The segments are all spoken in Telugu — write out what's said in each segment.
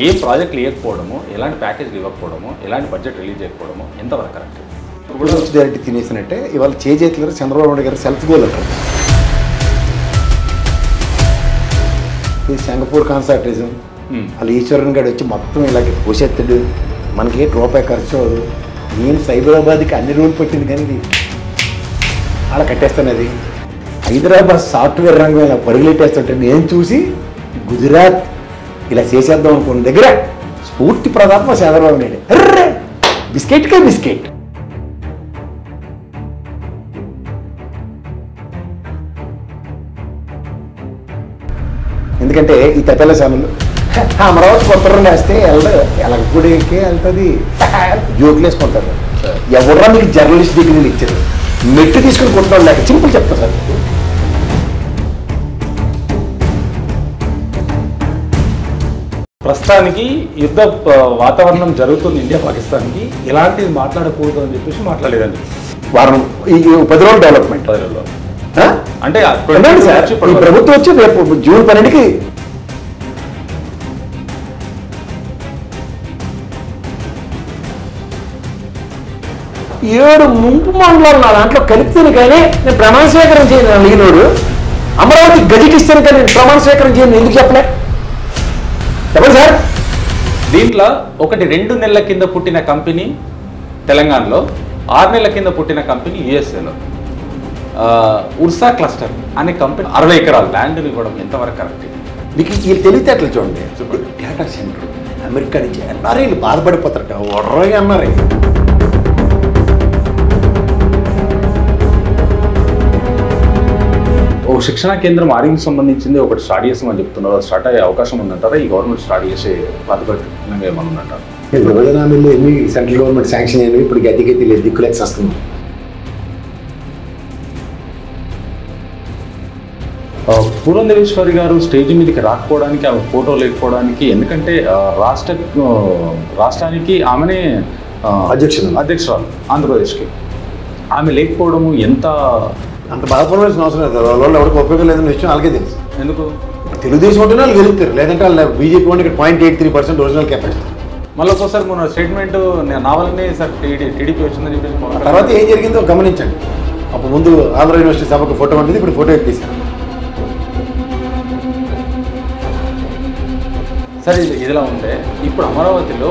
ఏ ప్రాజెక్టులు ఇవ్వకపోవడము, ఎలాంటి ప్యాకేజీలు ఇవ్వకపోవడము, ఎలాంటి బడ్జెట్ రిలీజ్ చేయకపోవడము ఎంతవరకు కరెక్ట్? ఇప్పుడు వచ్చి డైరెక్ట్ తినేసినట్టే ఇవాళ చేతులు చంద్రబాబు నాయుడు గారు సెల్ఫ్ గోల్ అంటారు. ఈ సింగపూర్ కాన్సర్టిజం వాళ్ళు ఈశ్వరన్ గారు వచ్చి మొత్తం ఇలాగే పోషెత్తుడు, మనకి రూపాయి ఖర్చు అవ్వదు. నేను సైబరాబాద్కి అన్ని రోజులు పెట్టింది కానీ ఇది అలా కట్టేస్తాను. అది హైదరాబాద్ సాఫ్ట్వేర్ రంగం ఇలా పరుగులెట్టేస్తుంటే నేను చూసి గుజరాత్ ఇలా చేసేద్దాం అనుకున్న దగ్గర స్ఫూర్తి ప్రదాత్మ చంద్రబాబు నాయుడు అర్రే బిస్కెట్కే బిస్కెట్. ఎందుకంటే ఈ తపెల ఛానల్ అమరావతి కొత్త రెండు వేస్తే ఎలగూడికే వెళ్తుంది జోకులు వేసుకుంటారు. ఎవరా మీకు జర్నలిస్ట్ డిగ్రీలు ఇచ్చారు? మెట్టు తీసుకుని కొట్టుకోవడం లేక సింపుల్ చెప్తా సార్. ప్రస్తుతానికి యుద్ధ వాతావరణం జరుగుతుంది ఇండియా పాకిస్తాన్కి, ఇలాంటిది మాట్లాడకూడదు అని చెప్పేసి మాట్లాడలేదండి. వారం ఈ 10 రోజులు డెవలప్మెంట్ 10 రోజుల్లో అంటే సార్ ఈ ప్రభుత్వం వచ్చి రేపు జూన్ 12కి ఏడు ముంపు మండలాలు నా దాంట్లో కలిపితేనే కానీ నేను ప్రమాణ స్వీకారం చేయను. అడిగినోడు అమరావతి గదికి ఇస్తాను కానీ నేను ప్రమాణ స్వీకారం చేయను ఎందుకు చెప్పలే? చెప్పండి సార్. దీంట్లో 2 నెలల కింద పుట్టిన కంపెనీ తెలంగాణలో, 6 నెలల కింద పుట్టిన కంపెనీ యుఎస్ఏలో, ఉర్సా క్లస్టర్ అనే కంపెనీ 60 ఎకరాల ల్యాండ్ని ఇవ్వడం ఎంతవరకు కరెక్ట్? మీకు వీళ్ళు తెలివితేటలు చూడండి. డేటా సెంటర్ అమెరికా నుంచి ఎన్ఆర్ఐలు బాధపడిపోతారట. ఒర్రై ఎన్ఆర్ఐ ఓ శిక్షణా కేంద్రం ఆర్మీకి సంబంధించింది ఒకటి స్టార్ట్ చేసామని చెప్తున్నారు. అది స్టార్ట్ అయ్యే అవకాశం ఉందంటారా? ఈ గవర్నమెంట్ స్టార్ట్ చేసే ప్రాతిపదికగా ఏమన్నా ఉందంటారు? విభజన హామీలు ఎన్ని సెంట్రల్ గవర్నమెంట్ శాంక్షన్ అయినవి ఇప్పుడు గతిగతి లేదు, దిక్కులేక వస్తుంది. పురంధరేశ్వరి గారు స్టేజ్ మీదకి రాకపోవడానికి, ఆమె ఫోటో లేకపోవడానికి, ఎందుకంటే రాష్ట్రానికి ఆమెనే అధ్యక్షురాలు ఆంధ్రప్రదేశ్కి, ఆమె లేకపోవడము అంత బాధపడవలసిన అవసరం లేదు. వాళ్ళు ఎవరికి ఉపయోగం లేదన్న విషయం వాళ్ళకే తెలుసు. ఎందుకు? తెలుగుదేశం ఉంటేనే వాళ్ళు గెలుస్తారు, లేదంటే వాళ్ళు బీజేపీ వాడికి 0.83% ఒరిజినల్ కెపాసిటీ. మళ్ళీ ఒక్కోసారి మన స్టేట్మెంట్ నా వల్లనే సార్ టీడీపీ వచ్చిందని చెప్పేసి తర్వాత ఏం జరిగిందో గమనించండి. అప్పుడు ముందు ఆంధ్ర యూనివర్సిటీ సభకు ఫోటో ఉంటుంది, ఇప్పుడు ఫోటో ఎక్కిసారు. సరే ఇదిలా ఉంటే ఇప్పుడు అమరావతిలో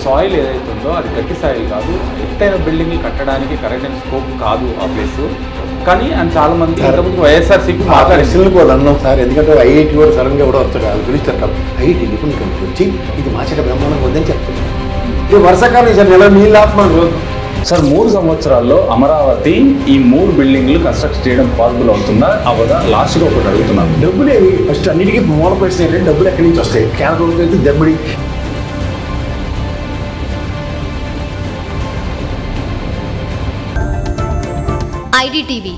సాయిల్ ఏదైతే ఉందో అది గట్టి సాయిల్ కాదు, ఎత్తైన బిల్డింగ్లు కట్టడానికి కరెక్ట్ అయిన స్కోప్ కాదు ఆ ప్లేస్. కానీ చాలా మంది వైఎస్ఆర్సీపీ మాట్లాడేసి కూడా అన్నాం సార్. ఎందుకంటే ఐఐటీ కూడా సడన్గా కూడా వస్తాడు, వాళ్ళు పిలుస్తారు కదా ఐఐటీ నిపుణులు వచ్చి ఇది మాచక బ్రహ్మాండంగా వద్దని చెప్తారు. ఇది వర్షాకాలం సార్ నెల నీళ్ళు ఆత్మను రోజు సార్ 3 సంవత్సరాల్లో అమరావతి ఈ 3 బిల్డింగ్లు కన్స్ట్రక్ట్ చేయడం పాసిబుల్ అవుతుందా అవదా? లాస్ట్గా ఒకటి అడుగుతున్నాను. డబ్బులేవి ఫస్ట్ అన్నిటికీ మూల పెట్టిన డబ్బులు ఎక్కడి నుంచి వస్తాయి? కేంద్రం అయితే దబ్బడి ఐడిటీవీ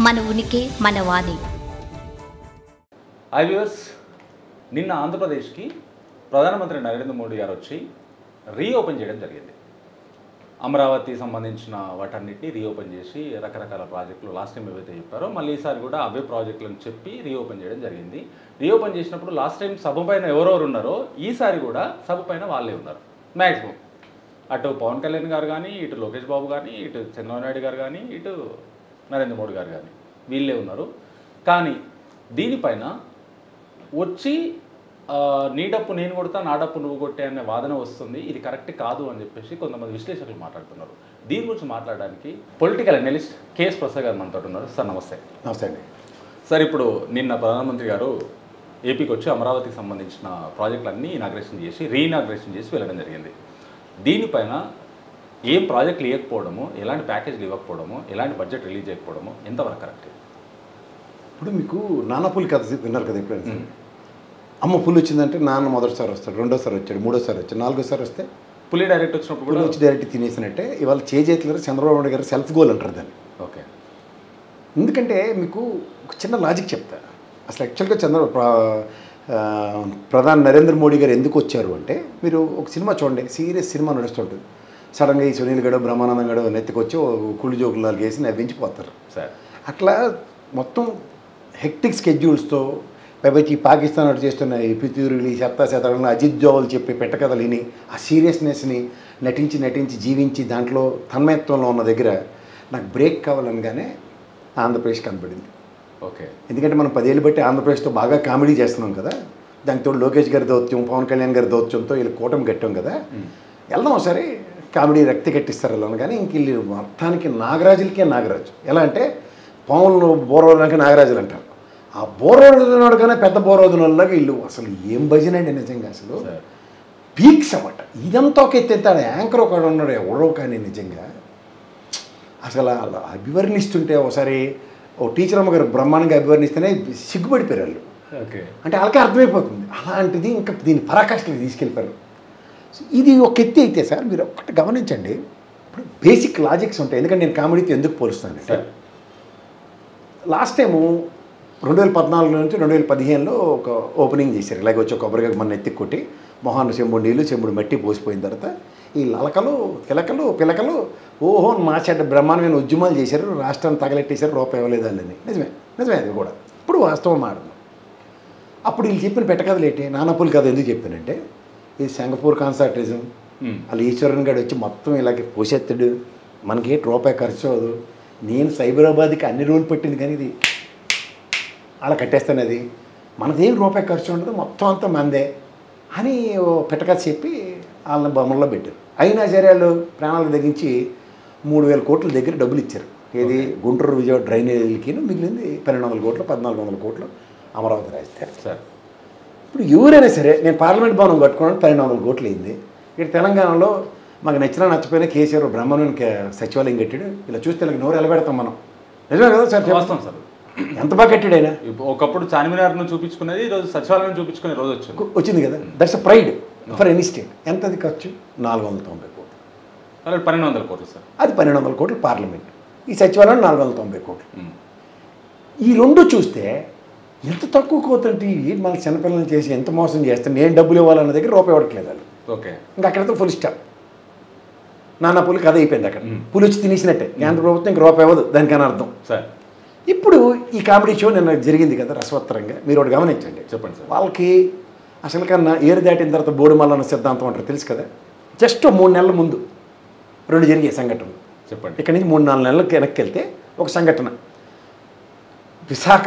మన ఉనికి మన వాణి. హాయ్ వ్యూవర్స్, నిన్న ఆంధ్రప్రదేశ్కి ప్రధానమంత్రి నరేంద్ర మోడీ గారు వచ్చి రీఓపెన్ చేయడం జరిగింది. అమరావతి సంబంధించిన వాటన్నిటిని రీఓపెన్ చేసి రకరకాల ప్రాజెక్టులు లాస్ట్ టైం ఏవైతే చెప్పారో మళ్ళీ ఈసారి కూడా అవే ప్రాజెక్టులను చెప్పి రీఓపెన్ చేయడం జరిగింది. రీఓపెన్ చేసినప్పుడు లాస్ట్ టైం సభ పైన ఎవరెవరు ఉన్నారో ఈసారి కూడా సభ పైన వాళ్ళే ఉన్నారు మ్యాక్సిమం. అటు పవన్ కళ్యాణ్ గారు కానీ, ఇటు లోకేష్ బాబు కానీ, ఇటు చంద్రబాబు నాయుడు గారు కానీ, ఇటు నరేంద్ర మోడీ గారు కానీ వీళ్ళే ఉన్నారు. కానీ దీనిపైన వచ్చి నీ డప్పు నేను కొడతా, నా డప్పు నువ్వు కొట్టే అనే వాదన వస్తుంది. ఇది కరెక్ట్ కాదు అని చెప్పేసి కొంతమంది విశ్లేషకులు మాట్లాడుతున్నారు. దీని గురించి మాట్లాడడానికి పొలిటికల్ అనలిస్ట్ కేఎస్ ప్రసాద్ గారు మనతో ఉన్నారు. సార్ నమస్తే. నమస్తే అండి. సార్, ఇప్పుడు నిన్న ప్రధానమంత్రి గారు ఏపీకి వచ్చి అమరావతికి సంబంధించిన ప్రాజెక్టులన్నీ ఇనాగ్రేషన్ చేసి రీఇనాగ్రేషన్ చేసి వెళ్ళడం జరిగింది. దీనిపైన ఏం ప్రాజెక్టులు ఇవ్వకపోవడము, ఎలాంటి ప్యాకేజీలు ఇవ్వకపోవడము, ఎలాంటి బడ్జెట్ రిలీజ్ చేయకపోవడము ఎంతవరకు కరెక్ట్? ఇప్పుడు మీకు నాన్న పులి కథ విన్నారు కదా ఎప్పుడైనా? అమ్మ పులి వచ్చిందంటే నాన్న మొదటిసారి వస్తాడు, రెండోసారి వచ్చాడు, మూడోసారి వచ్చాడు, నాలుగోసారి వస్తే పులి డైరెక్ట్ వచ్చినప్పుడు కూడా వచ్చి డైరెక్ట్ తినేసినట్టే ఇవాళ చేతులు చంద్రబాబు నాయుడు గారు సెల్ఫ్ గోల్ అంటారు దాన్ని. ఓకే. ఎందుకంటే మీకు ఒక చిన్న లాజిక్ చెప్తా. అసలు యాక్చువల్గా ప్రధాని నరేంద్ర మోడీ గారు ఎందుకు వచ్చారు అంటే, మీరు ఒక సినిమా చూడండి, సీరియస్ సినిమా నడుస్తుంటుంది, సడన్గా ఈ సునీల్ గడు బ్రహ్మానందం గడు నెత్తికొచ్చి కుళ్ళు జోకులు వేసి నవ్వించిపోతారు సార్. అట్లా మొత్తం హెక్టిక్ స్కెడ్యూల్స్తో పైపచ్చి ఈ పాకిస్తాన్ వాడు చేస్తున్న ఈ పితూరులు ఈ శతాలను అజిత్ జోవల్ చెప్పి పెట్టకథలు విని ఆ సీరియస్నెస్ని నటించి జీవించి దాంట్లో తన్మయత్వంలో ఉన్న దగ్గర నాకు బ్రేక్ కావాలనగానే ఆంధ్రప్రదేశ్ కనపడింది. ఓకే. ఎందుకంటే మనం 10 ఏళ్ళు బట్టి ఆంధ్రప్రదేశ్తో బాగా కామెడీ చేస్తున్నాం కదా, దాంతో లోకేష్ గారి దౌత్యం, పవన్ కళ్యాణ్ గారి దౌత్యంతో వీళ్ళు కూటమి కట్టాం కదా, వెళ్దాం ఒకసారి కామెడీ రక్తి కట్టిస్తారు వెళ్ళాను. కానీ ఇంక వీళ్ళు మొత్తానికి నాగరాజులకే నాగరాజు. ఎలా అంటే పాములు బోరవదనకి నాగరాజులు అంటారు. ఆ బోరవదనాడు కానీ పెద్ద బోరవదనలాగా వీళ్ళు అసలు ఏం భజన అండి నిజంగా, అసలు పీక్స్ అన్నమాట. ఇదంతా ఒక ఎత్తాడు యాంకర్ ఒకడు ఉన్నాడు ఎవడో కానీ నిజంగా అసలు అలా అభివర్ణిస్తుంటే ఒకసారి ఓ టీచర్ అమ్మగారు బ్రహ్మాండంగా అభివర్ణిస్తేనే సిగ్గుపడిపోయారు వాళ్ళు. ఓకే. అంటే వాళ్ళకే అర్థమైపోతుంది. అలాంటిది ఇంకా దీన్ని పరాకాష్ఠకి తీసుకెళ్ళిపోయారు. ఇది ఒక ఎత్తి అయితే సార్ మీరు ఒక్కటి గమనించండి, ఇప్పుడు బేసిక్ లాజిక్స్ ఉంటాయి. ఎందుకంటే నేను కామెడీతో ఎందుకు పోలుస్తాను సార్, లాస్ట్ టైము 2014 నుంచి 2015లో ఒక ఓపెనింగ్ చేశారు. ఇలాగ వచ్చి కొబ్బరిగా మన ఎత్తి కొట్టి మొహాన్ని చెంబుడు నీళ్ళు చెంబుడు మట్టి పోసిపోయిన తర్వాత ఈ లలకలు కిలకలు పిలకలు ఓహో మాట్లాడే బ్రహ్మాండమైన ఉద్యమాలు చేశారు, రాష్ట్రాన్ని తగలెట్టేశారు, రూపాయి ఇవ్వలేదు వాళ్ళని. నిజమే అది కూడా ఇప్పుడు వాస్తవం ఆడను. అప్పుడు వీళ్ళు చెప్పిన పెట్టకథలు ఏంటి, నానపుల్ కథ ఎందుకు చెప్పానంటే ఇది సింగపూర్ కాన్సర్టిజం. వాళ్ళు ఈశ్వరన్ గారు వచ్చి మొత్తం ఇలాగే పోషెత్తుడు, మనకి రూపాయి ఖర్చు అవ్వదు, నేను సైబరాబాద్కి అన్ని రోజులు పెట్టింది కానీ ఇది అలా కట్టేస్తాను, అది మనదేం రూపాయి ఖర్చు ఉండదు, మొత్తం అంతా మందే అని పెట్టకథ చెప్పి వాళ్ళని బొమ్మల్లో పెట్టారు. అయినా సరే వాళ్ళు ప్రాణాలకు తగ్గించి 3,000 కోట్ల దగ్గర డబ్బులు ఇచ్చారు. ఏది గుంటూరు విజయవాడ డ్రైనేజీలకి మిగిలింది 1,200 కోట్లు 1,400 కోట్లు అమరావతి రాజధాని సార్. ఇప్పుడు ఎవరైనా సరే నేను పార్లమెంట్ భవనం కట్టుకోవడానికి 1,200 కోట్లు అయింది. ఇక్కడ తెలంగాణలో మాకు నచ్చిపోయినా కేసీఆర్ బ్రహ్మాండం సచివాలయం కట్టాడు. ఇలా చూస్తే ఇలా నోరు ఎలబెడతాం మనం. నిజమే కదా సార్, వాస్తవం సార్. ఎంత బాగా కట్టాడు ఆయన. ఒకప్పుడు చార్మినార్ను చూపించుకునేది ఈరోజు సచివాలయం చూపించుకునే రోజు వచ్చింది కదా. That's a pride for any state. ఎంత అది ఖర్చు? 490 కోట్లు. అలా 1,200 కోట్లు సార్. అది 1,200 కోట్లు పార్లమెంట్, ఈ సచివాలయం 490 కోట్లు. ఈ రెండు చూస్తే ఎంత తక్కువ కోతంటే మన చిన్నపిల్లలు చేసి ఎంత మోసం చేస్తే నేను డబ్బులు ఇవ్వాలన్న దగ్గర రూపాయి ఇవ్వట్లేదు వాళ్ళు. ఓకే. ఇంకా అక్కడితో ఫుల్ స్టాప్. నాన్న పులి కథ అయిపోయింది అక్కడ. పులి వచ్చి తినేసినట్టే. కేంద్ర ప్రభుత్వం ఇంక రూపాయి ఇవ్వదు, దానికని అర్థం సార్. ఇప్పుడు ఈ కామెడీ షో నిన్న జరిగింది కదా రసవత్తరంగా, మీరు ఒకటి గమనించండి. చెప్పండి సార్. వాళ్ళకి అసలు కన్నా ఏరు దాటిన తర్వాత బోడుమల్లన్న సిద్ధాంతం అంటారు తెలుసు కదా. జస్ట్ 3 నెలల ముందు 2 జరిగే సంఘటనలు చెప్పండి. ఇక్కడి నుంచి 3-4 నెలలకు వెనక్కి వెళ్తే ఒక సంఘటన విశాఖ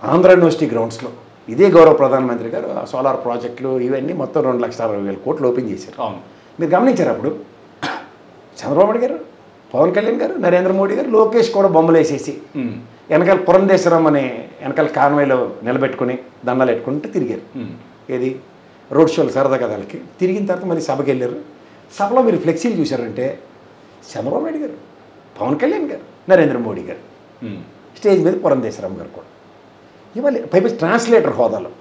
ఆంధ్ర యూనివర్సిటీ గ్రౌండ్స్లో ఇదే గౌరవ ప్రధానమంత్రి గారు ఆ సోలార్ ప్రాజెక్టులు ఇవన్నీ మొత్తం 2,60,000 కోట్లు ఓపెన్ చేశారు. అవును. మీరు గమనించారు అప్పుడు చంద్రబాబు నాయుడు గారు, పవన్ కళ్యాణ్ గారు, నరేంద్ర మోడీ గారు, లోకేష్ కూడా బొమ్మలు వేసేసి వెనకాల పురంధేశ్వరం అనే వెనకాల కాన్వాయ్లో నిలబెట్టుకుని దండాలు పెట్టుకుంటూ తిరిగారు. ఏది రోడ్ షోలు సరదా కథలకి తిరిగిన తర్వాత మళ్ళీ సభకి వెళ్ళారు. సభలో మీరు ఫ్లెక్సీలు చూశారంటే చంద్రబాబు నాయుడు గారు, పవన్ కళ్యాణ్ గారు, నరేంద్ర మోడీ గారు, స్టేజ్ మీద పురంధేశ్వరం గారు కూడా ఇవాళ పైపు ట్రాన్స్లేటర్ హోదాలో.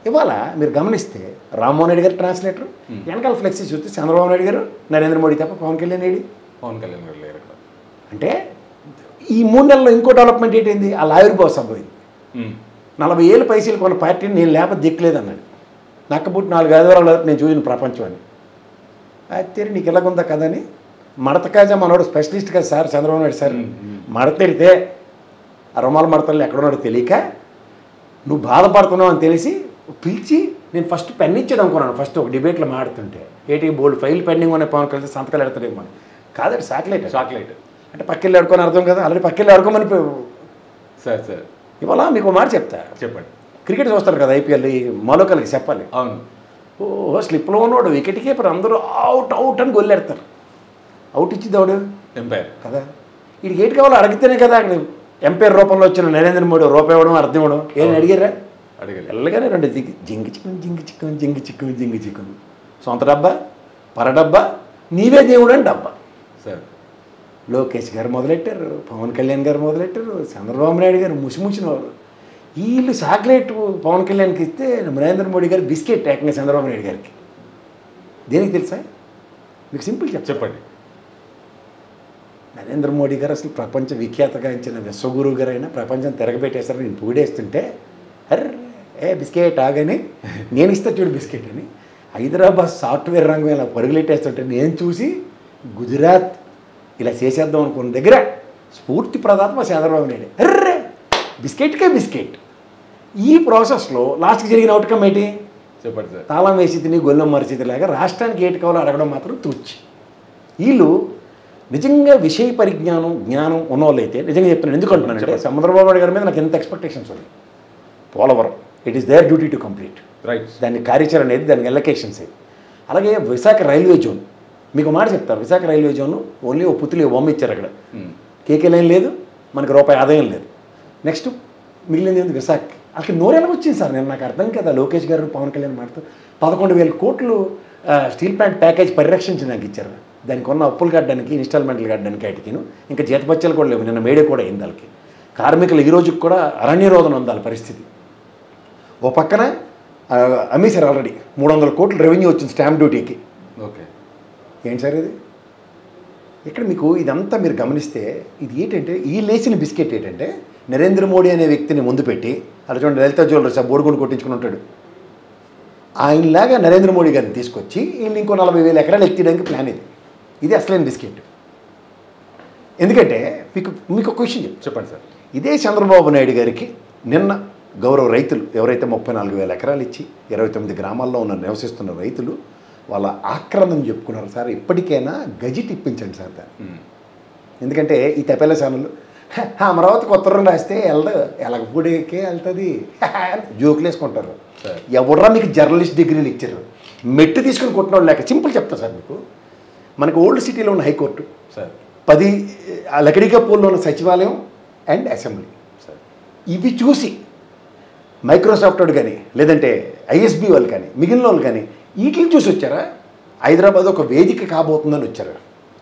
ఇవాళ మీరు గమనిస్తే రామ్మోహన్ రెడ్డి గారు ట్రాన్స్లేటర్, వెనకాల ఫ్లెక్సీ చూస్తే చంద్రబాబు నాయుడు గారు, నరేంద్ర మోడీ తప్ప పవన్ కళ్యాణ్ గారు లేరు. అంటే ఈ 3 నెలల్లో ఇంకో డెవలప్మెంట్ ఏంటైంది, ఆ ఆవిర్భావ సభ అయింది. 40 ఏళ్ళ పైసలు కొన్న పార్టీని నేను లేకపోతే దిక్కులేదు అన్నాడు. నక్కబుట్టి 4 ఆదివారాలు నేను చూసిన ప్రపంచం అని. అయితే నీకు ఎలాగుందా కదా అని మడత కాజా మనోడు స్పెషలిస్ట్ కదా సార్ చంద్రబాబు నాయుడు సార్. మడతెడితే ఆ రుమాల మడతల్లో ఎక్కడున్నాడో తెలియక నువ్వు బాధపడుతున్నావు అని తెలిసి పిలిచి నేను ఫస్ట్ పెన్ ఇచ్చాడు అనుకున్నాను. ఫస్ట్ ఒక డిబేట్లో మాడుతుంటే ఏటి బోల్డ్ ఫైల్ పెండింగ్ ఉన్నాయి పవన్ కలిసి సంతకాలు ఎడతాడేమో అని. కాదండి చాక్లెట్ అంటే పక్కెళ్ళి ఆడుకొని అర్థం కదా, ఆల్రెడీ పక్కెళ్ళి ఆడుకోమని సార్. ఇవాళ మీకు మాట చెప్తా, చెప్పండి. క్రికెట్ చూస్తారు కదా ఐపీఎల్, ఈ మలోకలకి చెప్పాలి. అవును. ఓ స్లిప్లో ఉన్నాడు వికెట్ కీపర్, అందరూ అవుట్ అని గొల్లెడతారు. అవుట్ ఇచ్చిద్దాడు ఎంపైర్ కదా. వీడికి ఏంటి కావాలో అడిగితేనే కదా అక్కడ ఎంపైర్ రూపంలో వచ్చిన నరేంద్ర మోడీ రూపాయి ఇవ్వడం అర్థం ఇవ్వడం. ఏం అడిగారా? వెళ్ళగానే 2 జింగి చిక్కుని సొంత డబ్బా పర డబ్బా నీవే దేవుడు అని డబ్బా. సార్ లోకేష్ గారు మొదలెట్టారు, పవన్ కళ్యాణ్ గారు మొదలెట్టారు, చంద్రబాబు నాయుడు గారు ముసిముచ్చినవారు. వీళ్ళు చాక్లెట్ పవన్ కళ్యాణ్కి ఇస్తే నరేంద్ర మోడీ గారు బిస్కెట్ ఏకంగా చంద్రబాబు నాయుడు గారికి. దేనికి తెలుసా మీకు? సింపుల్ చెప్పండి. నరేంద్ర మోడీ గారు అసలు ప్రపంచ విఖ్యాతగాంచిన విశ్వగురువు గారు అయినా ప్రపంచం తిరగబెట్టేస్తారు. నేను పూడేస్తుంటే అర్రే బిస్కెట్ ఆగని నేను ఇస్తా చూడు బిస్కెట్ అని హైదరాబాద్ సాఫ్ట్వేర్ రంగం ఇలా పరుగులెట్టేస్తుంటే నేను చూసి గుజరాత్ ఇలా చేసేద్దాం అనుకున్న దగ్గర స్ఫూర్తి ప్రదాత మా చంద్రబాబు నాయుడు. అర్రే బిస్కెట్కే బిస్కెట్ ఈ ప్రాసెస్లో లాస్ట్కి జరిగిన అవుట్కమ్ ఏంటి? చెప్పండి సార్. తాళం వేసి తిని గొల్లెం మరిచితి లాగా రాష్ట్రానికి ఏటి కావాలో అడగడం మాత్రం తూచి. వీళ్ళు నిజంగా విషయ పరిజ్ఞానం జ్ఞానం ఉన్నవాళ్ళు అయితే నిజంగా చెప్తున్నాను. ఎందుకు అంటున్నానంటే చంద్రబాబు నాయుడు గారి మీద నాకు ఎంత ఎక్స్పెక్టేషన్స్ ఉన్నాయి. Polavaram it is their duty to complete. Right. దాని కార్యాచరణ అనేది, దాని ఎలకేషన్స్ ఏది. అలాగే విశాఖ రైల్వే జోన్, మీకు మాట చెప్తారు, విశాఖ రైల్వే జోన్ ఓన్లీ ఓ పుత్తులు బొమ్మ ఇచ్చారు అక్కడ. కేకే లైన్ లేదు, మనకి రూపాయి ఆదాయం లేదు. నెక్స్ట్ మిగిలింది ఏంది? విశాఖ. అక్కడ నోరెలా వచ్చింది సార్? నేను నాకు అర్థం కదా. లోకేష్ గారు పవన్ కళ్యాణ్ మాట్లాడుతూ 11,000 కోట్లు స్టీల్ ప్లాంట్ ప్యాకేజ్ పరిరక్షించి నాకు ఇచ్చారు. దానికి ఉన్న అప్పులు కట్టడానికి, ఇన్స్టాల్మెంట్లు కట్టడానికి వాటికిను ఇంకా జీతపత్యాలు కూడా లేవు. నిన్న మేడే కూడా అయింది వాళ్ళకి. కార్మికులు ఈ రోజుకి కూడా అరణ్యరోధన ఉంది వాళ్ళ పరిస్థితి. ఓ పక్కన అమ్మేశారు ఆల్రెడీ 300 కోట్ల రెవెన్యూ వచ్చింది స్టాంప్ డ్యూటీకి. ఓకే. ఏంటి సార్ ఇది? ఇక్కడ మీకు ఇదంతా మీరు గమనిస్తే ఇది ఏంటంటే ఈ లేచిన బిస్కెట్ ఏంటంటే నరేంద్ర మోడీ అనే వ్యక్తిని ముందు పెట్టి అలా చూడండి లలిత జ్యువెలర్స్ ఆ బోర్డుకొని కొట్టించుకుని ఉంటాడు. ఆయనలాగా నరేంద్ర మోడీ గారిని తీసుకొచ్చి వీళ్ళు ఇంకో 40,000 ఎకరాలు ఎక్కియడానికి ప్లాన్ ఇది. ఇది అసలైన బిస్కెట్. ఎందుకంటే మీకు ఒక విషయం చెప్పండి సార్. ఇదే చంద్రబాబు నాయుడు గారికి నిన్న గౌరవ రైతులు ఎవరైతే 34,000 ఎకరాలు ఇచ్చి 29 గ్రామాల్లో నివసిస్తున్న రైతులు వాళ్ళ ఆక్రందం చెప్పుకున్నారు. సార్ ఇప్పటికైనా గజిట్ ఇప్పించండి సార్ దాన్ని. ఎందుకంటే ఈ తెపేల ఛానళ్ళు అమరావతికి ఉత్తరం రాస్తే ఎలగపూడికే వెళ్తుంది జోకులు వేసుకుంటారు. ఎవడరా మీకు జర్నలిస్ట్ డిగ్రీలు ఇచ్చారు? మెట్టు తీసుకుని కొట్టిన వాళ్ళు లేక. సింపుల్ చెప్తా సార్ మీకు. మనకు ఓల్డ్ సిటీలో ఉన్న హైకోర్టు సార్, 10 లకడికాపూర్లో ఉన్న సచివాలయం అండ్ అసెంబ్లీ సార్, ఇవి చూసి మైక్రోసాఫ్ట్ వాడు కానీ లేదంటే ఐఎస్బి వాళ్ళు కానీ మిగిలిన వాళ్ళు కానీ వీటిని చూసి వచ్చారా? హైదరాబాద్ ఒక వేదిక కాబోతుందని వచ్చారు.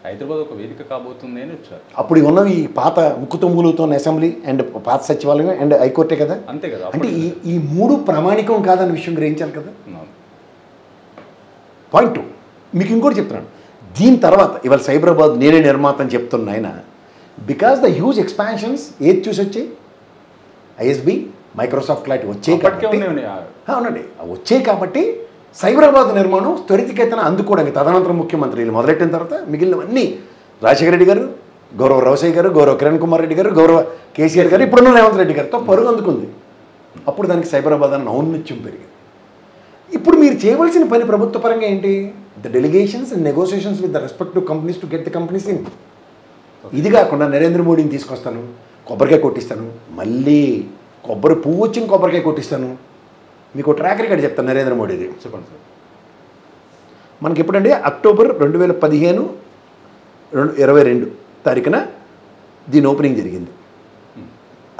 హైదరాబాద్ ఒక వేదిక కాబోతుంది అని వచ్చారు. అప్పుడు ఉన్నవి పాత ముక్కుతొమ్ములతో అసెంబ్లీ అండ్ పాత సచివాలయం అండ్ హైకోర్టే కదా. అంతే కదా. అంటే ఈ 3 ప్రామాణికం కాదన్న విషయం గ్రహించాలి కదా. పాయింట్ 2 మీకు ఇంకోటి చెప్తున్నాను. దీని తర్వాత ఇవాళ సైబరాబాద్ నేనే నిర్మాత అని చెప్తున్న ఆయన బికాస్ ద హ్యూజ్ ఎక్స్పాన్షన్స్ ఏది చూసి వచ్చాయి? ఐఎస్బి మైక్రోసాఫ్ట్ లాంటి వచ్చాయి కాబట్టి అవునండి వచ్చాయి కాబట్టి సైబరాబాద్ నిర్మాణం త్వరితగతిన అందుకోవడానికి తదనంతరం ముఖ్యమంత్రులు మొదలెట్టిన తర్వాత మిగిలినవన్నీ రాజశేఖర రెడ్డి గారు, గౌరవ రవసయ్య గారు, గౌరవ కిరణ్ కుమార్ రెడ్డి గారు, గౌరవ కేసీఆర్ గారు, ఇప్పుడున్న రేవంత్ రెడ్డి గారితో పరుగు అందుకుంది. అప్పుడు దానికి సైబరాబాద్ అన్న ఔన్నత్యం పెరిగింది. ఇప్పుడు మీరు చేయవలసిన పని ప్రభుత్వ పరంగా ఏంటి? The delegations and negotiations with the respective companies to get the companies in. ఇది కాకుండా నరేంద్ర మోడీని తీసుకొస్తాను, కొబ్బరికాయ కొట్టిస్తాను, మళ్ళీ కొబ్బరి పువ్వు వచ్చిన కొబ్బరికాయ కొట్టిస్తాను. మీకు ట్రాక్ రికార్డ్ చెప్తాను నరేంద్ర మోడీది. చెప్పండి సార్. మనకి ఎప్పుడంటే అక్టోబర్ 2015 22 తారీఖున దీని ఓపెనింగ్ జరిగింది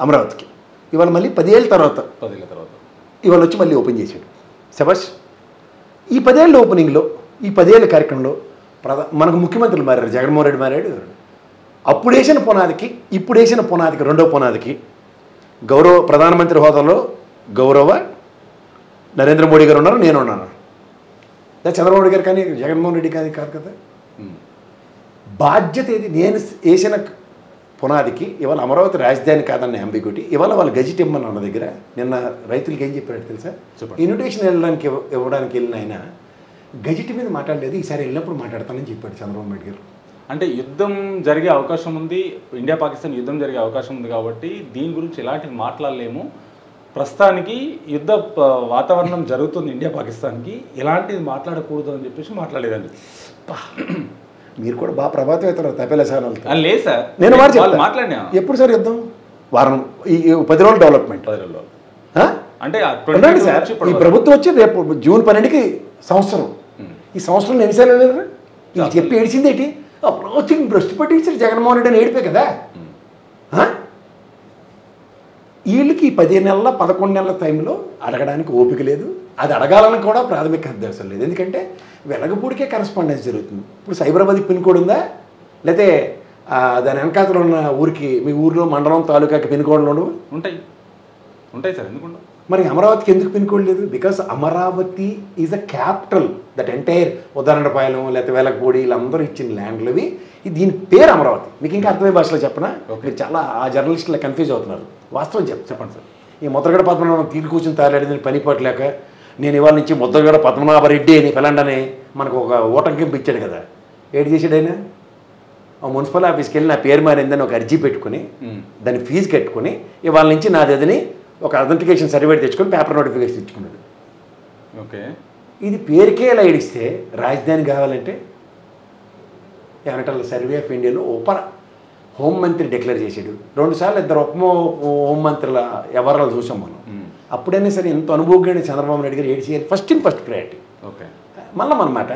అమరావతికి. ఇవాళ మళ్ళీ 10 ఏళ్ళ తర్వాత ఇవాళ వచ్చి మళ్ళీ ఓపెన్ చేశాడు. శభాష్. ఈ 10 ఏళ్ళ ఓపెనింగ్లో, ఈ 10 ఏళ్ళ కార్యక్రమంలో మనకు ముఖ్యమంత్రులు మారారు. జగన్మోహన్ రెడ్డి మారాడు. అప్పుడు వేసిన పునాదికి ఇప్పుడు వేసిన పునాదికి రెండో పునాదికి గౌరవ ప్రధానమంత్రి హోదాలో గౌరవ నరేంద్ర మోడీ గారు ఉన్నారు, నేను ఉన్నాను. చంద్రబాబు గారు కానీ జగన్మోహన్ రెడ్డి కానీ కాదు కదా. బాధ్యత ఏది? నేను వేసిన పునాదికి ఇవాళ అమరావతి రాజధాని కాదన్న అంబిగ్యూటీ ఇవాళ వాళ్ళు గజిట్ ఇమ్మని అన్న దగ్గర నిన్న రైతులకి ఏం చెప్పారు తెలుసా? ఇన్విటేషన్ ఇవ్వడానికి వెళ్ళిన ఆయన గజిట్ మీద మాట్లాడలేదు. ఈసారి వెళ్ళినప్పుడు మాట్లాడతానని చెప్పాడు చంద్రబాబు నాయుడు గారు. అంటే యుద్ధం జరిగే అవకాశం ఉంది, ఇండియా పాకిస్తాన్ యుద్ధం జరిగే అవకాశం ఉంది కాబట్టి దీని గురించి ఎలాంటివి మాట్లాడలేము. ప్రస్తుతానికి యుద్ధ వాతావరణం జరుగుతుంది ఇండియా పాకిస్తాన్కి, ఎలాంటిది మాట్లాడకూడదు అని చెప్పేసి మాట్లాడలేదండి. మీరు కూడా బాగా ప్రభావితం అవుతారు తపేల ఛానల్. లేదు సార్, నేను మాట్లాడినా. ఎప్పుడు సార్ యుద్ధం? వారం, ఈ 10 రోజులు డెవలప్మెంట్. 10 రోజులు అంటే సార్ ఈ ప్రభుత్వం వచ్చి రేపు జూన్ 12కి సంవత్సరం. ఈ సంవత్సరం ఎన్నిసార్లు వెళ్ళారు? ఇది చెప్పి ఏడిచింది ఏంటి? అప్రోచింగ్ భ్రష్టు పట్టించారు జగన్మోహన్ రెడ్డి అని ఏడిపే కదా. వీళ్ళకి 10 నెలల 11 నెలల టైంలో అడగడానికి ఓపిక లేదు. అది అడగాలని కూడా ప్రాథమిక అభ్యాసం లేదు. ఎందుకంటే వెలగపూడికే కరెస్పాండెన్స్ జరుగుతుంది. ఇప్పుడు సైబరాబాద్కి పిన్ కోడ్ ఉందా? లేకపోతే దాని వెనకాతలో ఉన్న ఊరికి, మీ ఊరిలో మండలం తాలూకాకి పిన్ కోడ్లు ఉండవు? ఉంటాయి సార్, ఎందుకు? మరి అమరావతికి ఎందుకు పిన్ కోడ్ లేదు? Because Amaravati is a capital that entire ఉదాహరణపాయలం లేకపోతే వెలగపూడి వీళ్ళందరూ ఇచ్చిన ల్యాండ్లవి. దీని పేరు అమరావతి. మీకు ఇంకా అర్థమయ్యే భాషలో చెప్పనా? మీరు చాలా ఆ జర్నలిస్టులు కన్ఫ్యూజ్ అవుతున్నారు. వాస్తవం చెప్పండి సార్. ఈ ముద్రగడ పద్మనాభం తీరు కూర్చొని తాలాడేది పనిపట్లేక నేను ఇవాళ నుంచి ముద్రగడ పద్మనాభరెడ్డి అని పిలండని మనకు ఒక ఓటంకింపు ఇచ్చాడు కదా. ఏడు చేసాడు ఆయన? మున్సిపల్ ఆఫీస్కి వెళ్ళి నా పేరు మారిందని ఒక అర్జీ పెట్టుకుని దాన్ని ఫీజు కట్టుకుని ఇవాళ నుంచి నాది అదని ఒక అథెంటికేషన్ సర్టిఫికేట్ తెచ్చుకొని పేపర్ నోటిఫికేషన్ ఇచ్చుకున్నాడు. ఓకే. ఇది పేరుకే ఇలా ఇడిస్తే రాజధాని కావాలంటే ఏమంటారు, సర్వే ఆఫ్ ఇండియాలో హోంమంత్రి డిక్లేర్ చేశాడు. 2 సార్లు ఇద్దరు హోంమంత్రుల ఎవరాలు చూసాం మనం. అప్పుడైనా సరే ఎంత అనుభవజ్ఞుడు చంద్రబాబు నాయుడు గారు ఏడు చేయాలి ఫస్ట్ ప్రయారిటీ. ఓకే. మళ్ళీ అన్నమాట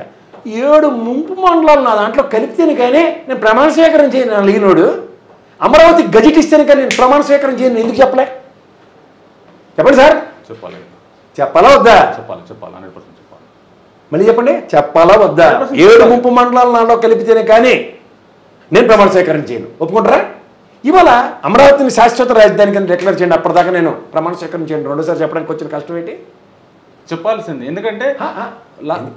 7 ముంపు మండలాలు నా దాంట్లో కలిపితేనే కానీ నేను ప్రమాణ స్వీకారం చేయను. నా లీనోడు అమరావతి గజెట్ ఇస్తేనే కానీ నేను ప్రమాణ స్వీకారం చేయను. ఎందుకు చెప్పలే? చెప్పండి సార్. చెప్పాలా వద్దా? చెప్పాలి 100% చెప్పాలి. మళ్ళీ చెప్పండి, చెప్పాలా వద్దా? 7 ముంపు మండలాలు నాలో కలిపితేనే కానీ నేను ప్రమాణ స్వీకారం చేయను. ఒప్పుకుంటారా? ఇవాళ అమరావతిని శాశ్వత రాజధాని కింద డిక్లేర్ చేయండి. అప్పటిదాకా నేను ప్రమాణ స్వీకారం చేయండి. 2సారి చెప్పడానికి వచ్చిన కష్టం ఏంటి? చెప్పాల్సింది. ఎందుకంటే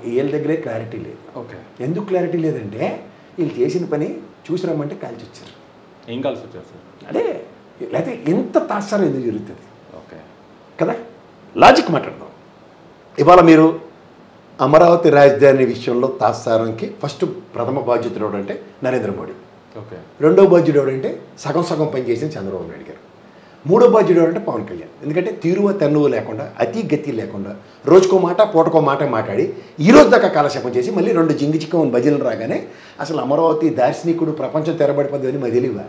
వీళ్ళ దగ్గరే క్లారిటీ లేదు. ఓకే. ఎందుకు క్లారిటీ లేదంటే వీళ్ళు చేసిన పని చూసి రమ్మంటే కాల్చి వచ్చారు. ఏం కలిసి వచ్చారు సార్? అదే లేకపోతే ఎంత తాత్సారం ఎందుకు జరుగుతుంది ఓకే కదా? లాజిక్ మాట్లాడదాం. ఇవాళ మీరు అమరావతి రాజధాని విషయంలో తాత్సారానికి ఫస్ట్ ప్రథమ బాధ్యత ఎవడంటే నరేంద్ర మోడీ. ఓకే. రెండో బాధ్యుడు ఎవడంటే సగం పని చేసిన చంద్రబాబు నాయుడు గారు. మూడో బాధ్యుడు ఎవరంటే పవన్ కళ్యాణ్. ఎందుకంటే తీరువ తెన్నువ లేకుండా అతి గతి లేకుండా రోజుకో మాట పూటకో మాట మాట్లాడి ఈరోజు దాకా కాలక్షేపం చేసి మళ్ళీ 2 జింగిచిక్కని భజనలు రాగానే అసలు అమరావతి దార్శనికుడు ప్రపంచం తెరబడిపోద్ది అని మాకు తెలియవా?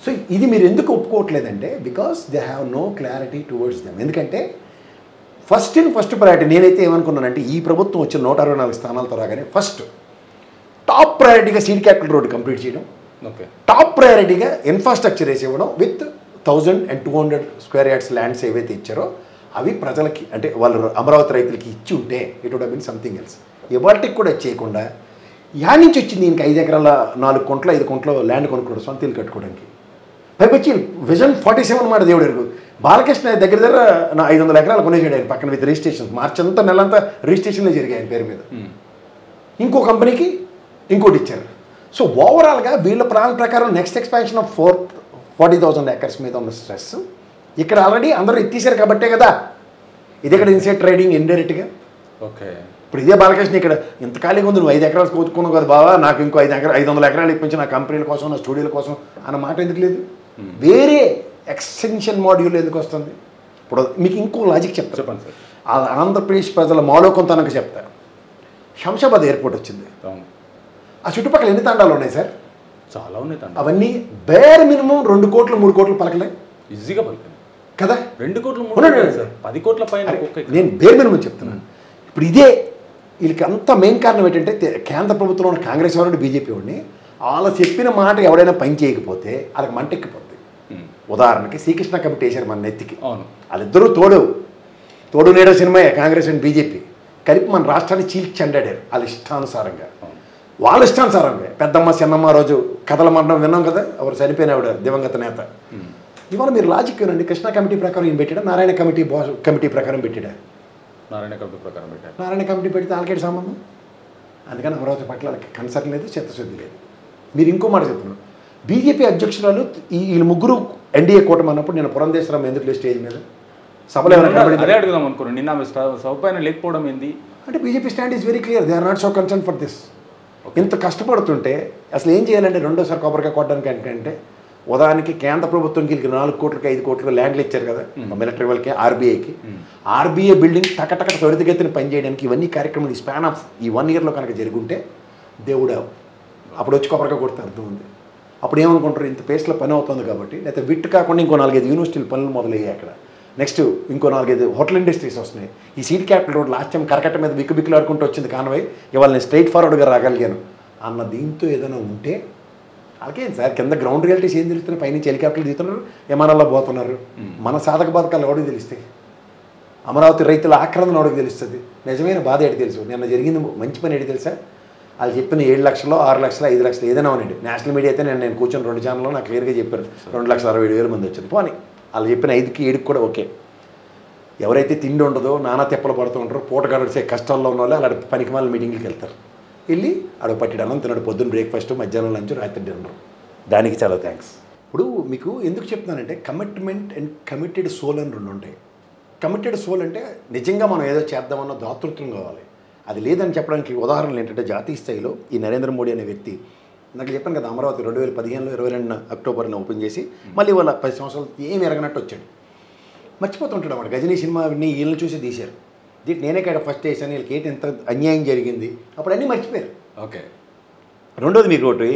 సో ఇది మీరు ఎందుకు ఒప్పుకోవట్లేదంటే because they have no clarity towards them. ఎందుకంటే ఫస్ట్ ప్రయారిటీ నేనైతే ఏమనుకున్నానంటే ఈ ప్రభుత్వం వచ్చిన 164 స్థానాలతో రాగానే ఫస్ట్ టాప్ ప్రయారిటీగా సీడ్ క్యాపిటల్ రోడ్ కంప్లీట్ చేయడం, ఓకే, టాప్ ప్రయారిటీగా ఇన్ఫ్రాస్ట్రక్చర్ వేసి ఇవ్వడం విత్ 1200 స్క్వేర్ యార్డ్స్ ల్యాండ్స్ ఏవైతే ఇచ్చారో అవి ప్రజలకి అంటే వాళ్ళు అమరావతి రైతులకి ఇచ్చి ఉంటే it would have been something else. ఇవాళకి కూడా చేయకుండా యాడ్ నుంచి వచ్చింది ఇంక 5 ఎకరాల 4 కుంట్ల 5 కుంట్ల ల్యాండ్ కొనుక్కోవడం సొంత ఇల్లు కట్టుకోవడానికి. పైపచ్చి విజన్ 47 మాట దేవుడు ఎరుగు. బాలకృష్ణ దగ్గర 500 ఎకరాలు కొనేసాడు ఆయన పక్కన విత్ రిజిస్ట్రేషన్. మార్చి అంతా నెలంతా రిజిస్ట్రేషన్లో జరిగాయి ఆయన పేరు మీద. ఇంకో కంపెనీకి ఇంకోటి ఇచ్చారు. సో ఓవరాల్గా వీళ్ళ ప్లాన్ ప్రకారం నెక్స్ట్ ఎక్స్పాన్షన్ ఆఫ్ 40,000 ఎకర్స్ మీద ఉన్న స్ట్రెస్ ఇక్కడ ఆల్రెడీ అందరూ ఎత్తేసారు కాబట్టే కదా ఇది ఇక్కడ ఇన్సైడ్ ట్రేడింగ్ ఇండైరెక్ట్గా. ఓకే. ఇప్పుడు ఇదే బాలకృష్ణ ఇక్కడ ఇంత ఖాళీగా ఉంది, నువ్వు 5 ఎకరాలు కోతుకున్నావు కదా బావా, నాకు ఇంకో 500 ఎకరాలు ఇప్పించి నా కంపెనీల కోసం నా స్టూడియోల కోసం అన్న మాట ఎందుకు లేదు? వేరే ఎక్స్టెన్షన్ మాడ్యూల్ ఎందుకు వస్తుంది? ఇప్పుడు మీకు ఇంకో లాజిక్ చెప్తాను. చెప్పండి సార్. ఆంధ్రప్రదేశ్ ప్రజల మాలో కొంతనకు చెప్తారు. శంషాబాద్ ఎయిర్పోర్ట్ వచ్చింది. ఆ చుట్టుపక్కల ఎన్ని తండాలు ఉన్నాయి సార్? చాలా ఉన్నాయి తండాలు. అవన్నీ బేర్ మినిమం 2 కోట్లు 3 కోట్లు పలకలే ఈజీగా పలికాయి కదా? 2 కోట్లు 3 కోట్లు సార్, 10 కోట్ల పైన. నేను బేర్ మినిమం చెప్తున్నాను. ఇప్పుడు ఇదే వీళ్ళకి అంత మెయిన్ కారణం ఏంటంటే కేంద్ర ప్రభుత్వంలో ఉన్న కాంగ్రెస్ వాడు బీజేపీ వాడిని వాళ్ళు చెప్పిన మాట ఎవడైనా పని చేయకపోతే వాళ్ళకి మంట ఎక్కిపోతుంది. ఉదాహరణకి శ్రీకృష్ణ కమిటీ వేశారు మన నెత్తికి. అవును. వాళ్ళిద్దరూ తోడు నేడో సినిమాయే కాంగ్రెస్ అండ్ బీజేపీ కలిపి మన రాష్ట్రాన్ని చీల్చండాడారు వాళ్ళ ఇష్టానుసారంగా. వాళ్ళ ఇష్టానుసారంగా పెద్దమ్మ చిన్నమ్మ రోజు కథల మండలం విన్నాం కదా, ఎవరు చనిపోయిన ఆవిడ దివంగత నేత. ఇవాళ మీరు లాజిక్ ఏనండి, కృష్ణ కమిటీ ప్రకారం ఏం పెట్టాడా, నారాయణ కమిటీ ప్రకారం పెట్టాడా? నారాయణ కమిటీ ప్రకారం పెట్టారు. నారాయణ కమిటీ పెడితే వాళ్ళకేటి సంబంధం? అందుకని అమరావతి పట్ల వాళ్ళకి కన్సర్న్ లేదు, చిత్తశుద్ధి లేదు. మీరు ఇంకో మాట చెప్తున్నారు, బీజేపీ అధ్యక్షురాలు వీళ్ళు ముగ్గురు ఎన్డీఏ కూటమి అన్నప్పుడు నేను పురంధేశ్వరం ఎందుకు లేదు స్టేజ్ మీద సభలో అదే అడుగుదాం అనుకున్నాను. నిన్న సభ పైన లేకపోవడం ఏంది అంటే BJP stand is very clear, they are not so concern for this. ఇంత కష్టపడుతుంటే అసలు ఏం చేయాలంటే రెండోసారి కొబ్బరికాయ కొట్టడానికి అంటే ఉదాహరణకి కేంద్ర ప్రభుత్వంకి 4 కోట్లకి 5 కోట్లకి ల్యాండ్లు ఇచ్చారు కదా మిలిటరీ వాళ్ళకి, ఆర్బీఐకి. ఆర్బీఐ బిల్డింగ్ టకటక త్వరితగతిని పనిచేయడానికి ఇవన్నీ కార్యక్రమాలు ఈ స్పాన్ ఆఫ్ ఈ 1 ఇయర్లో కనుక జరుగుంటే దేవుడు అప్పుడు వచ్చి కొబ్బరికాయ కొడితే అర్థం ఉంది. అప్పుడు ఏమనుకుంటారు, ఇంత పేస్లో పని అవుతుంది కాబట్టి, లేకపోతే విట్ కాకుండా ఇంకో 4-5 యూనివర్సిటీలు పనులు మొదలయ్యాయి అక్కడ. నెక్స్ట్ ఇంకో 4-5 హోటల్ ఇండస్ట్రీస్ వస్తున్నాయి. ఈ seed capital road last time కరకట్ట మీద బిక్కుబిక్కులాడుకుంటూ వచ్చింది కాన్వాయ్, ఇవాళ నేను స్ట్రైట్ ఫార్వర్డ్గా రాగలిగాను అన్న దీంతో ఏదైనా ఉంటే అలాగేం సార్. కింద గ్రౌండ్ రియాలిటీస్ ఏం తెలుస్తున్నాయి, పైనుంచి హెలికాప్టర్లు దిగుతున్నారు, విమానాల్లో పోతున్నారు. మన సాధక బాధకాలు ఎవరికి తెలుస్తాయి? అమరావతి రైతుల ఆక్రందన ఎవరికి తెలుస్తుంది? నిజమైన బాధ ఏంటి తెలుసు? నిన్న జరిగింది మంచి పని ఏంటి తెలుసా? వాళ్ళు చెప్పిన 7 లక్షలు 6 లక్షలు 5 లక్షలు ఏదైనా ఉన్నాయండి. నేషనల్ మీడియా అయితే నేను కూర్చొని 2 ఛానల్లో నాకు క్లియర్గా చెప్పారు 2,67,000 మంది వచ్చింది. పోనీ వాళ్ళు చెప్పిన 5కి 7కి కూడా ఓకే. ఎవరైతే తిండి ఉండదో నానా తెప్పలు పడుతూ ఉంటారో పూట గడిచే కష్టాల్లో ఉన్న వాళ్ళు అలాంటి పనికి వాళ్ళ మీటింగ్కి వెళ్తారు. వెళ్ళి ఆడ పట్టిడు అన్నం తిన్నాడు, పొద్దున్న బ్రేక్ఫాస్ట్, మధ్యాహ్నం లంచ్, రాత్రి డిన్నర్. దానికి చాలా థ్యాంక్స్. ఇప్పుడు మీకు ఎందుకు చెప్తున్నానంటే కమిట్మెంట్ అండ్ కమిటెడ్ సోల్ అని 2 ఉంటాయి. కమిటెడ్ సోల్ అంటే నిజంగా మనం ఏదో చేద్దామన్న దాతృత్వం కావాలి. అది లేదని చెప్పడానికి ఉదాహరణలు ఏంటంటే జాతీయ స్థాయిలో ఈ నరేంద్ర మోడీ అనే వ్యక్తి నాకు చెప్పాను కదా, అమరావతి 2015లో 22 అక్టోబర్న ఓపెన్ చేసి మళ్ళీ వాళ్ళ 10 సంవత్సరాలు ఏమి ఎరగనట్టు వచ్చాడు. మర్చిపోతుంటాడు అన్నమాట. గజనీ సినిమా వీళ్ళని చూసి తీశారు. దీంట్లో నేనే కాడ ఫస్ట్ వేసాను, వీళ్ళకి ఏంటి ఎంత అన్యాయం జరిగింది, అప్పుడు అన్నీ మర్చిపోయారు. ఓకే. రెండోది మీకు ఒకటి,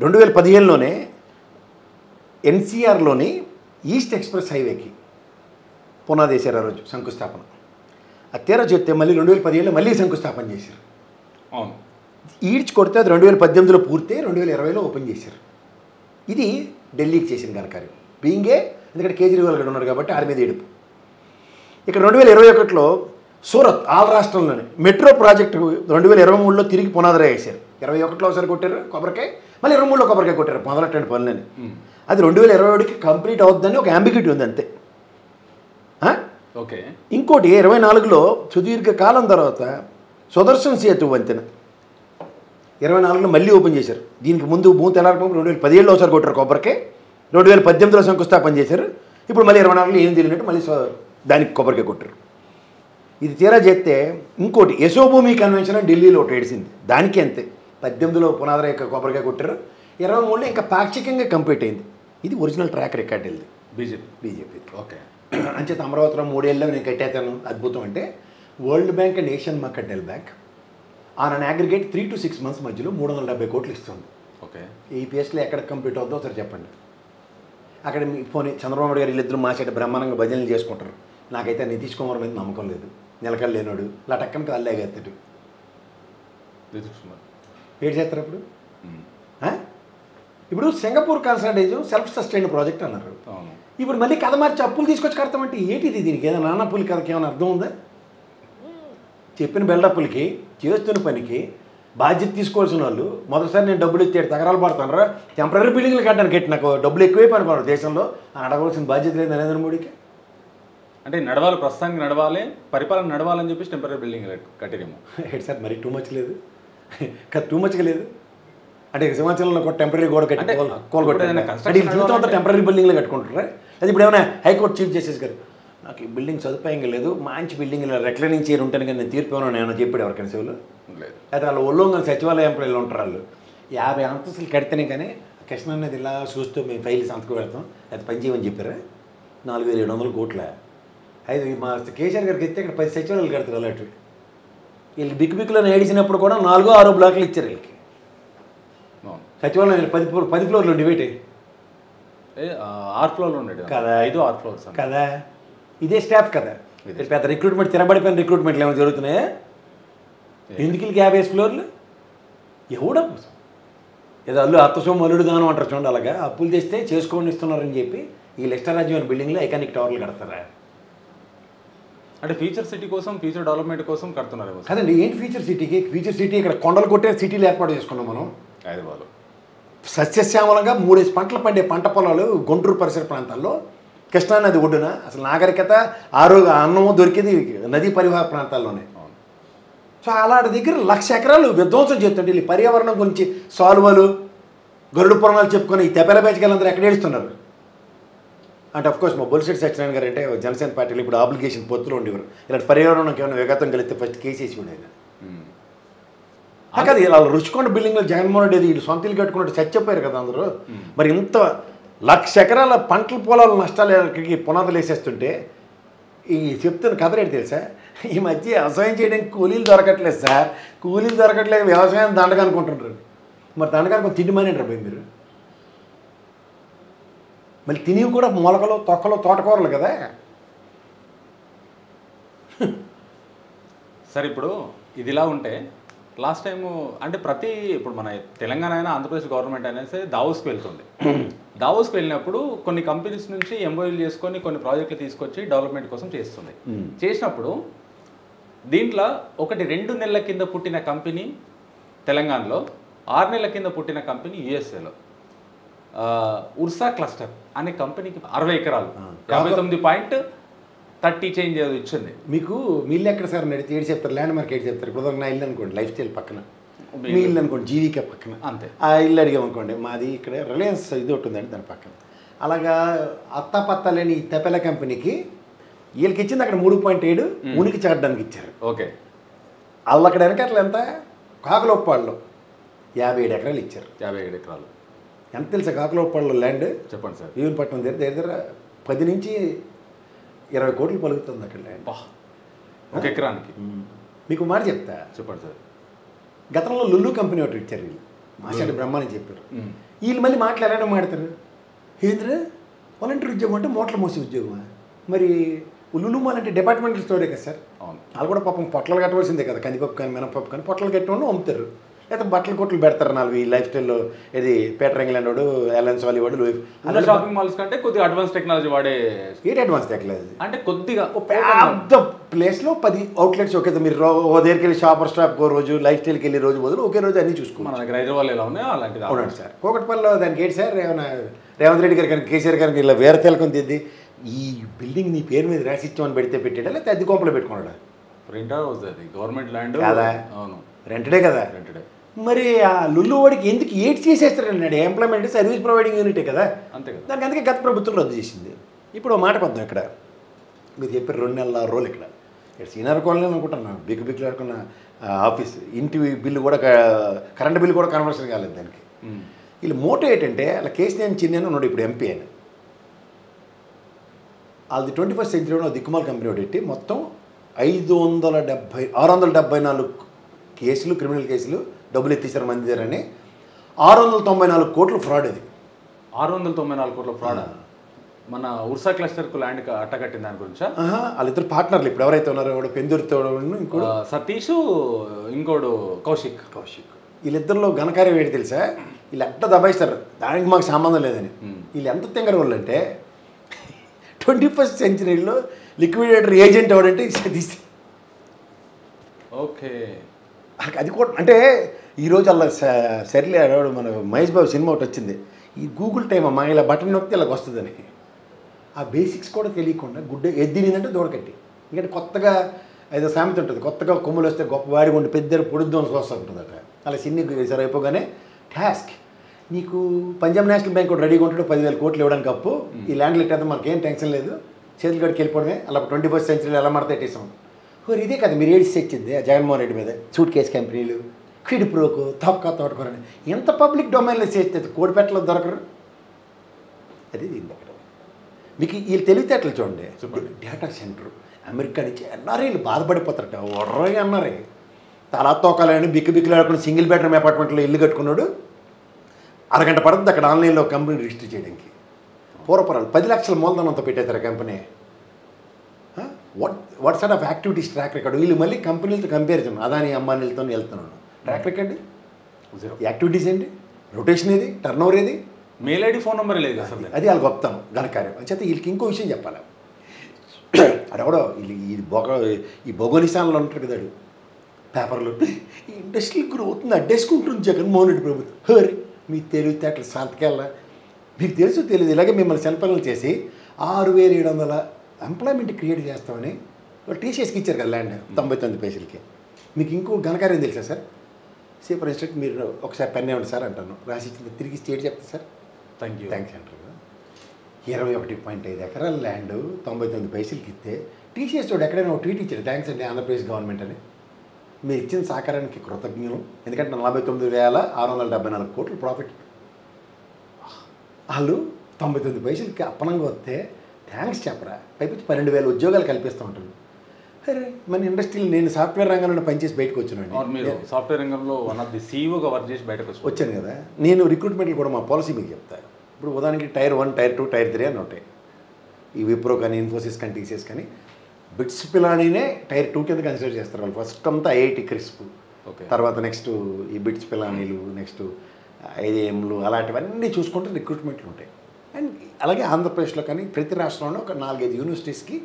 2015లోనే ఎన్సీఆర్లోని ఈస్ట్ ఎక్స్ప్రెస్ హైవేకి పునాది వేశారు. ఆ రోజు శంకుస్థాపన. అది తీరా చెప్తే మళ్ళీ 2017లో మళ్ళీ శంకుస్థాపన చేశారు. అవును. ఈడ్చి కొడితే అది 2018లో పూర్తి, 2020లో ఓపెన్ చేశారు. ఇది ఢిల్లీకి చేసిన ఘనకార్యం. బీయింగే ఎందుకంటే కేజ్రీవాల్ గడు ఉన్నారు కాబట్టి ఆడి మీద ఏడుపు. ఇక్కడ 2021లో సూరత్ ఆల్ రాష్ట్రంలోనే మెట్రో ప్రాజెక్టు 2023లో తిరిగి పునాదిరా వేశారు. 21లో ఒకసారి కొట్టారు కొబ్బరికాయ, మళ్ళీ 23లో కొబ్బరికాయ కొట్టారు మొదలెట్టండి పనులని. అది 2021కి కంప్లీట్ అవుతుందని ఒక అంబిగ్యూటీ ఉంది అంతే. ఓకే. ఇంకోటి 24లో సుదీర్ఘకాలం తర్వాత సుదర్శన్ సేతు వంతెన 24లో మళ్ళీ ఓపెన్ చేశారు. దీనికి ముందు భూమి తెల్లారకుండా 2017లో ఒకసారి కొట్టారు కొబ్బరికాయ, 2018లో శంకుస్థాపన చేశారు. ఇప్పుడు మళ్ళీ 24లో ఏం తెలియనట్టు మళ్ళీ దానికి కొబ్బరికాయ కొట్టారు. ఇది తీరా చేస్తే ఇంకోటి యశోభూమి కన్వెన్షన్ ఢిల్లీలో ఒకటి ఏడిసింది, దానికి అంతే. 18లో పునాదిరా యొక్క కొబ్బరికాయ కొట్టారు, 23లో ఇంకా పాక్షికంగా కంప్లీట్ అయింది. ఇది ఒరిజినల్ ట్రాక్ రికార్డ్ వెళ్ళి బీజేపీ. ఓకే. అంచేత అమరావతిలో 3 ఏళ్ళలో నేను కట్టేతాను అద్భుతం అంటే world bank and Asian market bank on an aggregate 3 to 6 months మధ్యలో 370 కోట్లు ఇస్తుంది. ఓకే. ఈ పిఎస్లో ఎక్కడ కంప్లీట్ అవుతుందో ఒకసారి చెప్పండి. అక్కడ మీ పోనీ చంద్రబాబు నాయుడు గారు వీళ్ళిద్దరు మాసేట బ్రహ్మాండంగా భజనలు చేసుకుంటారు. నాకైతే నితీష్ కుమార్ మీద నమ్మకం లేదు. నిలకడ లేనాడు, లటక్కని కాళ్ళేగెత్తాడు. ఏడు చేస్తారు అప్పుడు. ఇప్పుడు Singapore consultation self sustain project అన్నారు. ఇప్పుడు మళ్ళీ కథ మార్చి అప్పులు తీసుకొచ్చి కడతామంటే ఏంటిది? దీనికి ఏదైనా నాన్నప్పులకి కథకి ఏమైనా అర్థం ఉందా? చెప్పిన బిల్డప్పులకి చేస్తున్న పనికి బాధ్యత తీసుకోవాల్సిన వాళ్ళు మొదటిసారి నేను డబ్బులు ఇచ్చేది తగరాలు పడతాను రా, టెంపరీ బిల్డింగ్లు కట్టడానికి ఎట్టి నాకు డబ్బులు ఎక్కువైపోయిన పడరు దేశంలో అని అడగవలసిన బాధ్యత లేదు నరేంద్ర మోడీకి. అంటే నడవాలి, ప్రస్తుతానికి నడవాలి, పరిపాలన నడవాలని చెప్పేసి టెంపరీ బిల్డింగ్ కట్టిరేమో. ఏంటి సార్ మరి టూ మచ్ లేదు? టూ మచ్గా లేదు అంటే సింహాచలంలో ఒక టెంపరీ గోడ కట్టి జీవితం అంతా టెంపరీ బిల్డింగ్లో కట్టుకుంటారా? అది ఇప్పుడు ఏమైనా హైకోర్టు చీఫ్ జస్టిస్ గారు నాకు ఈ బిల్డింగ్ సదుపాయంగా లేదు, మంచి బిల్డింగ్ రెక్లైనింగ్ చైర్ ఉంటాను కానీ నేను తీర్పు ఏమన్నా నేను చెప్పాడు ఎవరికైనా సేవలు లేదు. అయితే వాళ్ళు ఒళ్ళొంగని సచివాలయ ఎంప్లాయీలు ఉంటారు. వాళ్ళు 50 అంతస్తులు కడితేనే కానీ కృష్ణ అనేది ఇలా చూస్తూ మేము ఫైల్ సంతకు పెడతాం అది పని చేయమని చెప్పారా? 4700 కోట్ల. అయితే మా కేసీఆర్ గారికి ఇస్తే ఇక్కడ 10 సచివాలయాలు కడతారు అలాంటివి. వీళ్ళు బిక్కులో ఏడిచినప్పుడు కూడా 4-6 బ్లాకులు ఇచ్చారు వీళ్ళకి. సచివాలయం 10 ఫ్లోర్లు డివైడ్ 6 ఫ్లోర్లు ఉండేది కదా, 5-6 ఫ్లోర్స్ కదా. ఇదే స్టాఫ్ కదా. పెద్ద రిక్రూట్మెంట్ తిరబడిపోయిన రిక్రూట్మెంట్లు ఏమైనా జరుగుతున్నాయా? ఎందుకు 50 ఫ్లోర్లు ఎవడం ఏదో అల్లు అత్తసోము అల్లుడు దానం అంటారు చూడండి. అలాగా అప్పులు తెస్తే చేసుకోండి ఇస్తున్నారని చెప్పి ఈ ఇష్టరాజ్యమైన బిల్డింగ్లో ఐకానిక్ టవర్లు కడతారా? అంటే ఫ్యూచర్ సిటీ కోసం, ఫ్యూచర్ డెవలప్మెంట్ కోసం కడుతున్నారు కదండి. ఏంటి ఫ్యూచర్ సిటీకి? ఫ్యూచర్ సిటీ ఇక్కడ కొండలు కొట్టే సిటీలు ఏర్పాటు చేసుకున్నాం మనం. హైదరాబాద్ సస్యశ్యామలంగా 3 పంటలు పండే పంట పొలాలు గుంటూరు పరిసర ప్రాంతాల్లో కృష్ణానది ఒడ్డున అసలు నాగరికత అన్నము దొరికేది నదీ పరివాహక ప్రాంతాల్లోనే. సో అలాంటి దగ్గర 1,00,000 ఎకరాలు విధ్వంసం చేస్తుంటే వీళ్ళు పర్యావరణం గురించి సాల్వలు గరుడు పురాణాలు చెప్పుకొని ఈ తెపెల బేచగాళ్ళందరూ ఎక్కడ ఏడుస్తున్నారు అంటే అఫ్కోర్స్ మా బొలిశెట్టి సత్యనారాయణ గారు అంటే జనసేన పార్టీలో ఇప్పుడు ఆబ్లిగేషన్ పొత్తులు ఉండేవారు. ఇలాంటి పర్యావరణంకి ఏమైనా విఘాతం కలిగితే ఫస్ట్ కేసేసి ఉండేది. అది ఇలా రుచికొండ బిల్డింగ్లో జగన్మోహన్ రెడ్డి వీళ్ళు సొంత ఇల్లు కట్టుకున్నట్టు చచ్చిపోయారు కదా అందరూ. మరి ఇంత 1,00,000 ఎకరాల పంటల పొలాల నష్టాలకి పునాదులు వేసేస్తుంటే ఈ చెప్తున్న కథ ఏంటి తెలుసా? ఈ మధ్య వ్యవసాయం చేయడానికి కూలీలు దొరకట్లేదు సార్. కూలీలు దొరకట్లేదు, వ్యవసాయం దండగా అనుకుంటుంటారు. మరి దండగా తిండి మానేంటారు పోయి మీరు. మళ్ళీ తినివి కూడా మొలకలు తొక్కలు తోటకూరలు కదా. సరే ఇప్పుడు ఇదిలా ఉంటే లాస్ట్ టైము అంటే ఇప్పుడు మన తెలంగాణ అయినా ఆంధ్రప్రదేశ్ గవర్నమెంట్ అనేసి దావోస్కి వెళ్తుంది. దావోస్కి వెళ్ళినప్పుడు కొన్ని కంపెనీస్ నుంచి ఎంఓయూలు చేసుకొని కొన్ని ప్రాజెక్టులు తీసుకొచ్చి డెవలప్మెంట్ కోసం చేస్తుంది. చేసినప్పుడు దీంట్లో 2 నెలల కింద పుట్టిన కంపెనీ తెలంగాణలో, 6 నెలల కింద పుట్టిన కంపెనీ యుఎస్ఏలో ఉర్సా క్లస్టర్ అనే కంపెనీకి 60 ఎకరాలు 59.30 చేంజ్ ఇచ్చింది. మీకు మీ ఇల్లు ఎక్కడ సార్ నడిచి ఏడు చెప్తారు, ల్యాండ్ మార్క్ ఏడు చెప్తారు. ఇప్పుడు నా ఇల్లు అనుకోండి లైఫ్ స్టైల్ పక్కన, మీ ఇల్లు అనుకోండి జీవికే పక్కన, అంతే. ఆ ఇల్లు అడిగామనుకోండి మాది ఇక్కడ రిలయన్స్ ఇది ఒకటి ఉందండి దాని పక్కన. అలాగా అత్తాపత్తా లేని ఈ తెపెల కంపెనీకి వీళ్ళకి ఇచ్చింది అక్కడ 3.7 ఉనికి చేరడానికి ఇచ్చారు. ఓకే. వాళ్ళు అక్కడ వెనకట్ల ఎంత కాకులొప్పాళ్ళు 57 ఎకరాలు ఇచ్చారు. 57 ఎకరాలు ఎంత తెలుసా కాకులపల్లి ల్యాండ్? చెప్పండి సార్. ఈవెనపట్నం దగ్గర 10 నుంచి 20 కోట్లు పలుకుతుంది అక్కడ ల్యాండ్. ఒక ఎకరానికి. మీకు మాట చెప్తా, చెప్పండి సార్. గతంలో లుల్లు కంపెనీ ఒకటి ఇచ్చారు వీళ్ళు, మాట్లాడి బ్రహ్మాని చెప్పారు. వీళ్ళు మళ్ళీ మాట్లాడాలని మాడతారు. ఏంద్రా వాలంటీర్ ఉద్యోగం అంటే మూటలు మోసే ఉద్యోగమా? మరి లుల్లు మాల్ అంటే డిపార్ట్మెంటల్ స్టోరే కదా సార్. అవును. వాళ్ళు కూడా పాపం పొట్టలు కట్టవలసిందే కదా, కందిపప్పు కానీ మినపప్పు కానీ పొట్టలు కట్టడం అమ్ముతారు. లేకపోతే బట్టలు కొట్లు పెడతారు 4 ఈ లైఫ్ స్టైల్లో. ఇది పీటర్ ఇంగ్లాండ్ వాడు, ఎలన్స్ వాలీ వాడు, అలా షాపింగ్ మాల్స్ కంటే కొద్దిగా అడ్వాన్స్ టెక్నాలజీ వాడే. ఏంటి అడ్వాన్స్ టెక్నాలజీ అంటే కొద్దిగా పెద్ద ప్లేస్లో 10 అవుట్లెట్స్ ఒకే. మీరు ఓ దగ్గరికి వెళ్ళి షాపర్ స్టాప్ ఓ రోజు, లైఫ్ స్టైల్కి వెళ్ళి రోజు బదులు ఒకే రోజు అన్నీ చూసుకోండి. మన దగ్గర హైదరాబాద్ ఎలా ఉన్నాయో అలాంటిది. అవునండి సార్. కూకట్పల్లిలో దానికి ఏంటి సార్, ఏమైనా రేవంత్ రెడ్డి గారు కానీ కేసీఆర్ గారికి ఇలా వేరే తెలకం దిద్ది ఈ బిల్డింగ్ నీ పేరు మీద రాసి ఇచ్చామని పెడితే పెట్టాడా, లేకపోతే అద్దె కొంపలో పెట్టుకున్నాడా? ప్రింట్ హౌస్ అది, గవర్నమెంట్ ల్యాండ్ కదా. అవును, రెంటెడే కదా. రెంటెడే. మరి ఆ లుల్లు వాడికి ఎందుకు ఏడ్ చేసేస్తాడు? ఎంప్లాయ్మెంట్ సర్వీస్ ప్రొవైడింగ్ యూనిటే కదా. అంతే కదా. దానికి అందుకే గత ప్రభుత్వం రద్దు చేసింది. ఇప్పుడు మాట కొద్దాం. ఇక్కడ మీరు చెప్పారు 2 నెలల రోజులు ఇక్కడ సీనియర్ కాలనీ అనుకుంటున్నాను, బిక్కులు ఆడుకున్న ఆఫీస్, ఇంటి బిల్లు కూడా, కరెంట్ బిల్లు కూడా కన్వర్షన్ కాలేదు దానికి. వీళ్ళు మోటో ఏంటంటే అలా కేసీఆర్ చిన్న ఉన్నాడు ఇప్పుడు ఎంపీ అని. అది 21st సెంచరీలో దిక్కుమాల కంపెనీ పెట్టి మొత్తం 674 కేసులు, క్రిమినల్ కేసులు, డబ్బులు ఎత్తిస్తారు మంది దగ్గర అని. 694 కోట్లు ఫ్రాడ్. అది 694 కోట్ల ఫ్రాడ్. మన ఉర్సా క్లస్టర్కు ల్యాండ్ అట్టకట్టిన దాని గురించా? వాళ్ళిద్దరు పార్ట్నర్లు ఇప్పుడు ఎవరైతే ఉన్నారో, వాడు పెందుర్తో ఇంకోడు సతీష్, ఇంకోడు కౌశిక్. వీళ్ళిద్దరిలో ఘనకార్యం ఏంటి తెలుసా? వీళ్ళు ఎట్లా దబాయిస్తారు, దానికి మాకు సంబంధం లేదని. వీళ్ళు ఎంత తింగర వాళ్ళు అంటే 21st సెంచరీలో లిక్విడేటర్ ఏజెంట్ ఎవడంటే సతీష్. ఓకే. అది కూడా అంటే ఈరోజు అలా సర్లే అడవాడు. మన మహేష్ బాబు సినిమా ఒకటి వచ్చింది, ఈ గూగుల్ టైమ్ అమ్మా, ఇలా బటన్ నొక్కితే ఇలాగ వస్తుందని. ఆ బేసిక్స్ కూడా తెలియకుండా గుడ్డ ఎద్దినిందంటే దూడకట్టి. ఎందుకంటే కొత్తగా ఏదో సామెత ఉంటుంది, కొత్తగా కొమ్ములు వస్తే గొప్ప వాడి ఉండి పెద్ద పొడుద్దాం వస్తూ ఉంటుందట. అలా సిన్ని సరే అయిపోగానే టాస్క్ నీకు పంజాబ్ నేషనల్ బ్యాంక్ కూడా రెడీగా ఉంటాడు 10,000 కోట్లు ఇవ్వడానికి అప్పు. ఈ ల్యాండ్లు ఇట్టేద్దాం, మనకేం టెన్షన్ లేదు, చేతులు గడికి వెళ్ళిపోవడమే. అలా 21st సెంచరీలో ఎలా మడతెట్టేసాం. ఇదే కదా మీరు ఏడిసి తెచ్చింది జగన్మోహన్ రెడ్డి మీద. సూట్ కేసు కంపెనీలు, క్విడ్ ప్రోకు, తొక్క తోటకూరని ఎంత పబ్లిక్ డొమైన్లో చేస్తే కోడిపెట్టలో దొరకరు. అది దీని దగ్గర మీకు వీళ్ళు తెలివితేటలు చూడండి. డేటా సెంటర్ అమెరికా నుంచి ఎన్ఆర్ఐలు బాధపడిపోతారట. ఒర్రగా ఎన్ఆర్ఐ తలా తోకాలని బిక్కులు ఆడుకుని సింగిల్ బెడ్రూమ్ అపార్ట్మెంట్లో ఇల్లు కట్టుకున్నాడు. అరగంట పడుతుంది అక్కడ ఆన్లైన్లో కంపెనీ రిజిస్టర్ చేయడానికి. పూర్వపరాలు 10 లక్షల మూలధనంతో పెట్టేస్తారు company. What sort of activities track record? వీళ్ళు మళ్ళీ కంపెనీలతో కంపారిజన్, అదాని అంబానీలతో వెళ్తున్నాను. ట్రాక్ రికార్డు, యాక్టివిటీస్ ఏంటి, రొటేషన్ ఏది, టర్న్ ఓవర్ ఏది, మెయిల్ ఐడి, ఫోన్ నెంబర్ లేదు అసలు. అది వాళ్ళు గొప్పతనం ఘనకార్యం. అంచేత వీళ్ళకి ఇంకో విషయం చెప్పాలి. అడవడో వీళ్ళు ఈ భౌగోళిస్తాన్లో ఉంటారు కదా పేపర్లు, ఈ ఇండస్ట్రీ గ్రోత్ని అడ్డేసుకుంటుంది జగన్మోహన్ రెడ్డి ప్రభుత్వం. హరి మీ తెలివితేటలు సంతకెళ్ళ మీకు తెలుసు తెలియదు. ఇలాగే మిమ్మల్ని సెల్పనలు చేసి 6,700 ఎంప్లాయ్మెంట్ క్రియేట్ చేస్తామని టీసీఎస్కి ఇచ్చారు కదా ల్యాండ్ 99 పైసలకి. మీకు ఇంకో ఘనకార్యం తెలుసా సార్? సే ఫర్ ఇన్స్టెంట్ మీరు ఒకసారి పెన్ ఇవ్వండి సార్ అంటాను, రాసి ఇచ్చింది తిరిగి స్టేట్ చెప్తా సార్. థ్యాంక్స్ అంటారు. 21.5 ఎకరాల ల్యాండ్ 99 పైసలకి ఇస్తే టీసీఎస్ వాడు ఎక్కడైనా ఒక ట్వీట్ ఇచ్చారు, థ్యాంక్స్ అండి ఆంధ్రప్రదేశ్ గవర్నమెంట్ అని. మీరు ఇచ్చిన సహకారానికి కృతజ్ఞులు, ఎందుకంటే 49,674 కోట్లు ప్రాఫిట్. వాళ్ళు 99 పైసలకి అప్పనంగా వస్తే థ్యాంక్స్ చెప్పరా, పైపించి 12,000 ఉద్యోగాలు కల్పిస్తూ ఉంటాను. అరే మన ఇండస్ట్రీలో నేను సాఫ్ట్వేర్ రంగంలో పనిచేసి బయటకు వచ్చానండి. సాఫ్ట్వేర్ రంగంలో వన్ ఆఫ్ ది సీఈఓగా వర్క్ చేసి బయటకు వచ్చాను కదా. నేను రిక్రూట్మెంట్లు కూడా మా పాలసీ మీకు చెప్తాను. ఇప్పుడు ఉదాహరణకి టైర్ 1, టైర్ 2, టైర్ 3 అని ఉంటాయి. ఈ విప్రో కానీ, ఇన్ఫోసిస్ కానీ, టీసీఎస్ కానీ బిట్స్ పిలానీనే టైర్ 2 కింద కన్సిడర్ చేస్తారు వాళ్ళు. ఫస్ట్ అంతా ఐఐటి క్రిస్ప్, తర్వాత నెక్స్ట్ ఈ బిట్స్ పిలానీలు, నెక్స్ట్ ఐఏఎంలు, అలాంటివన్నీ చూసుకుంటే రిక్రూట్మెంట్లు ఉంటాయి. అండ్ అలాగే ఆంధ్రప్రదేశ్లో కానీ ప్రతి రాష్ట్రంలో ఒక 4-5 యూనివర్సిటీస్కి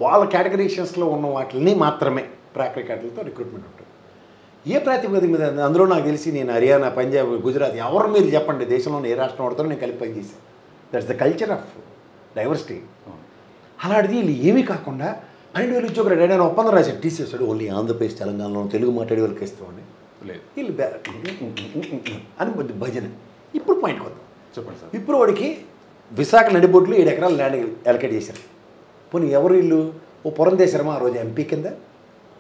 వాళ్ళ కేటగరీషన్స్లో ఉన్న వాటిని మాత్రమే ట్రాక్ రికార్డులతో రిక్రూట్మెంట్ ఉంటుంది. ఏ ప్రాతిపదిక మీద? అందులో నాకు తెలిసి నేను హర్యానా, పంజాబ్, గుజరాత్ ఎవరు మీరు చెప్పండి దేశంలో ఏ రాష్ట్రం వాడుతారో నేను కలిపి పనిచేశాను. That's the culture of diversity. అలాంటిది వీళ్ళు ఏమీ కాకుండా 12,000 ఉద్యోగులు ఏదైనా ఒప్పందం రాశారు టీసీఎస్ వాడు, ఓన్లీ ఆంధ్రప్రదేశ్ తెలంగాణలో తెలుగు మాట్లాడే వాళ్ళకి ఇస్తామని. వీళ్ళు అని భజన. ఇప్పుడు పాయింట్ వద్దాం చెప్పండి సార్. ఇప్పుడు వాడికి విశాఖ నడిబొడ్లు 7 ఎకరాల ల్యాండ్ అలకేట్ చేశారు. పోనీ ఎవరు వీళ్ళు? ఓ పురంధేశ్వరమ ఆ రోజు ఎంపీ కింద,